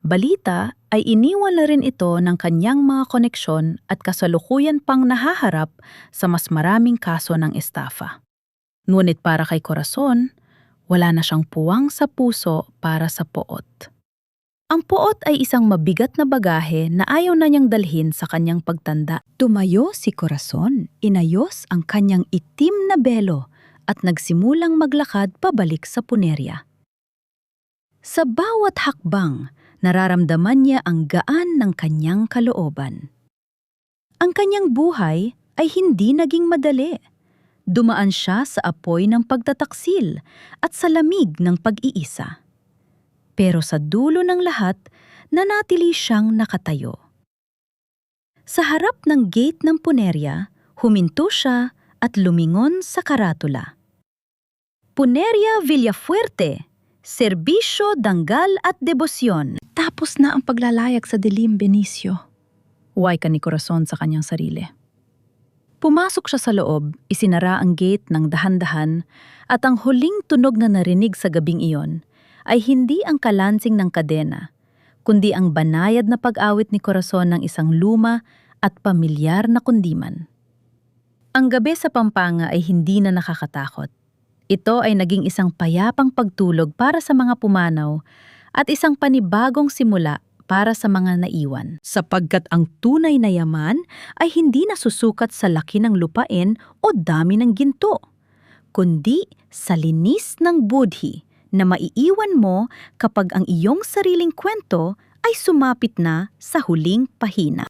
Balita ay iniwan na rin ito ng kanyang mga koneksyon at kasalukuyan pang nahaharap sa mas maraming kaso ng estafa. Ngunit para kay Corazon, wala na siyang puwang sa puso para sa poot. Ang poot ay isang mabigat na bagahe na ayaw na niyang dalhin sa kanyang pagtanda. Tumayo si Corazon, inayos ang kanyang itim na belo at nagsimulang maglakad pabalik sa punerya. Sa bawat hakbang, nararamdaman niya ang gaan ng kanyang kalooban. Ang kanyang buhay ay hindi naging madali. Dumaan siya sa apoy ng pagtataksil at sa lamig ng pag-iisa. Pero sa dulo ng lahat, nanatili siyang nakatayo. Sa harap ng gate ng punerya, huminto siya at lumingon sa karatula. Punerya Villafuerte, Serbisyo, Danggal at Debosyon. Tapos na ang paglalayag sa dilim, Benicio. Huway ka ni Corazon sa kanyang sarili. Pumasok siya sa loob, isinara ang gate ng dahan-dahan at ang huling tunog na narinig sa gabing iyon ay hindi ang kalansing ng kadena, kundi ang banayad na pag-awit ni Corazon ng isang luma at pamilyar na kundiman. Ang gabi sa Pampanga ay hindi na nakakatakot. Ito ay naging isang payapang pagtulog para sa mga pumanaw at isang panibagong simula para sa mga naiwan. Sapagkat ang tunay na yaman ay hindi nasusukat sa laki ng lupain o dami ng ginto, kundi sa linis ng budhi na maiiwan mo kapag ang iyong sariling kwento ay sumapit na sa huling pahina.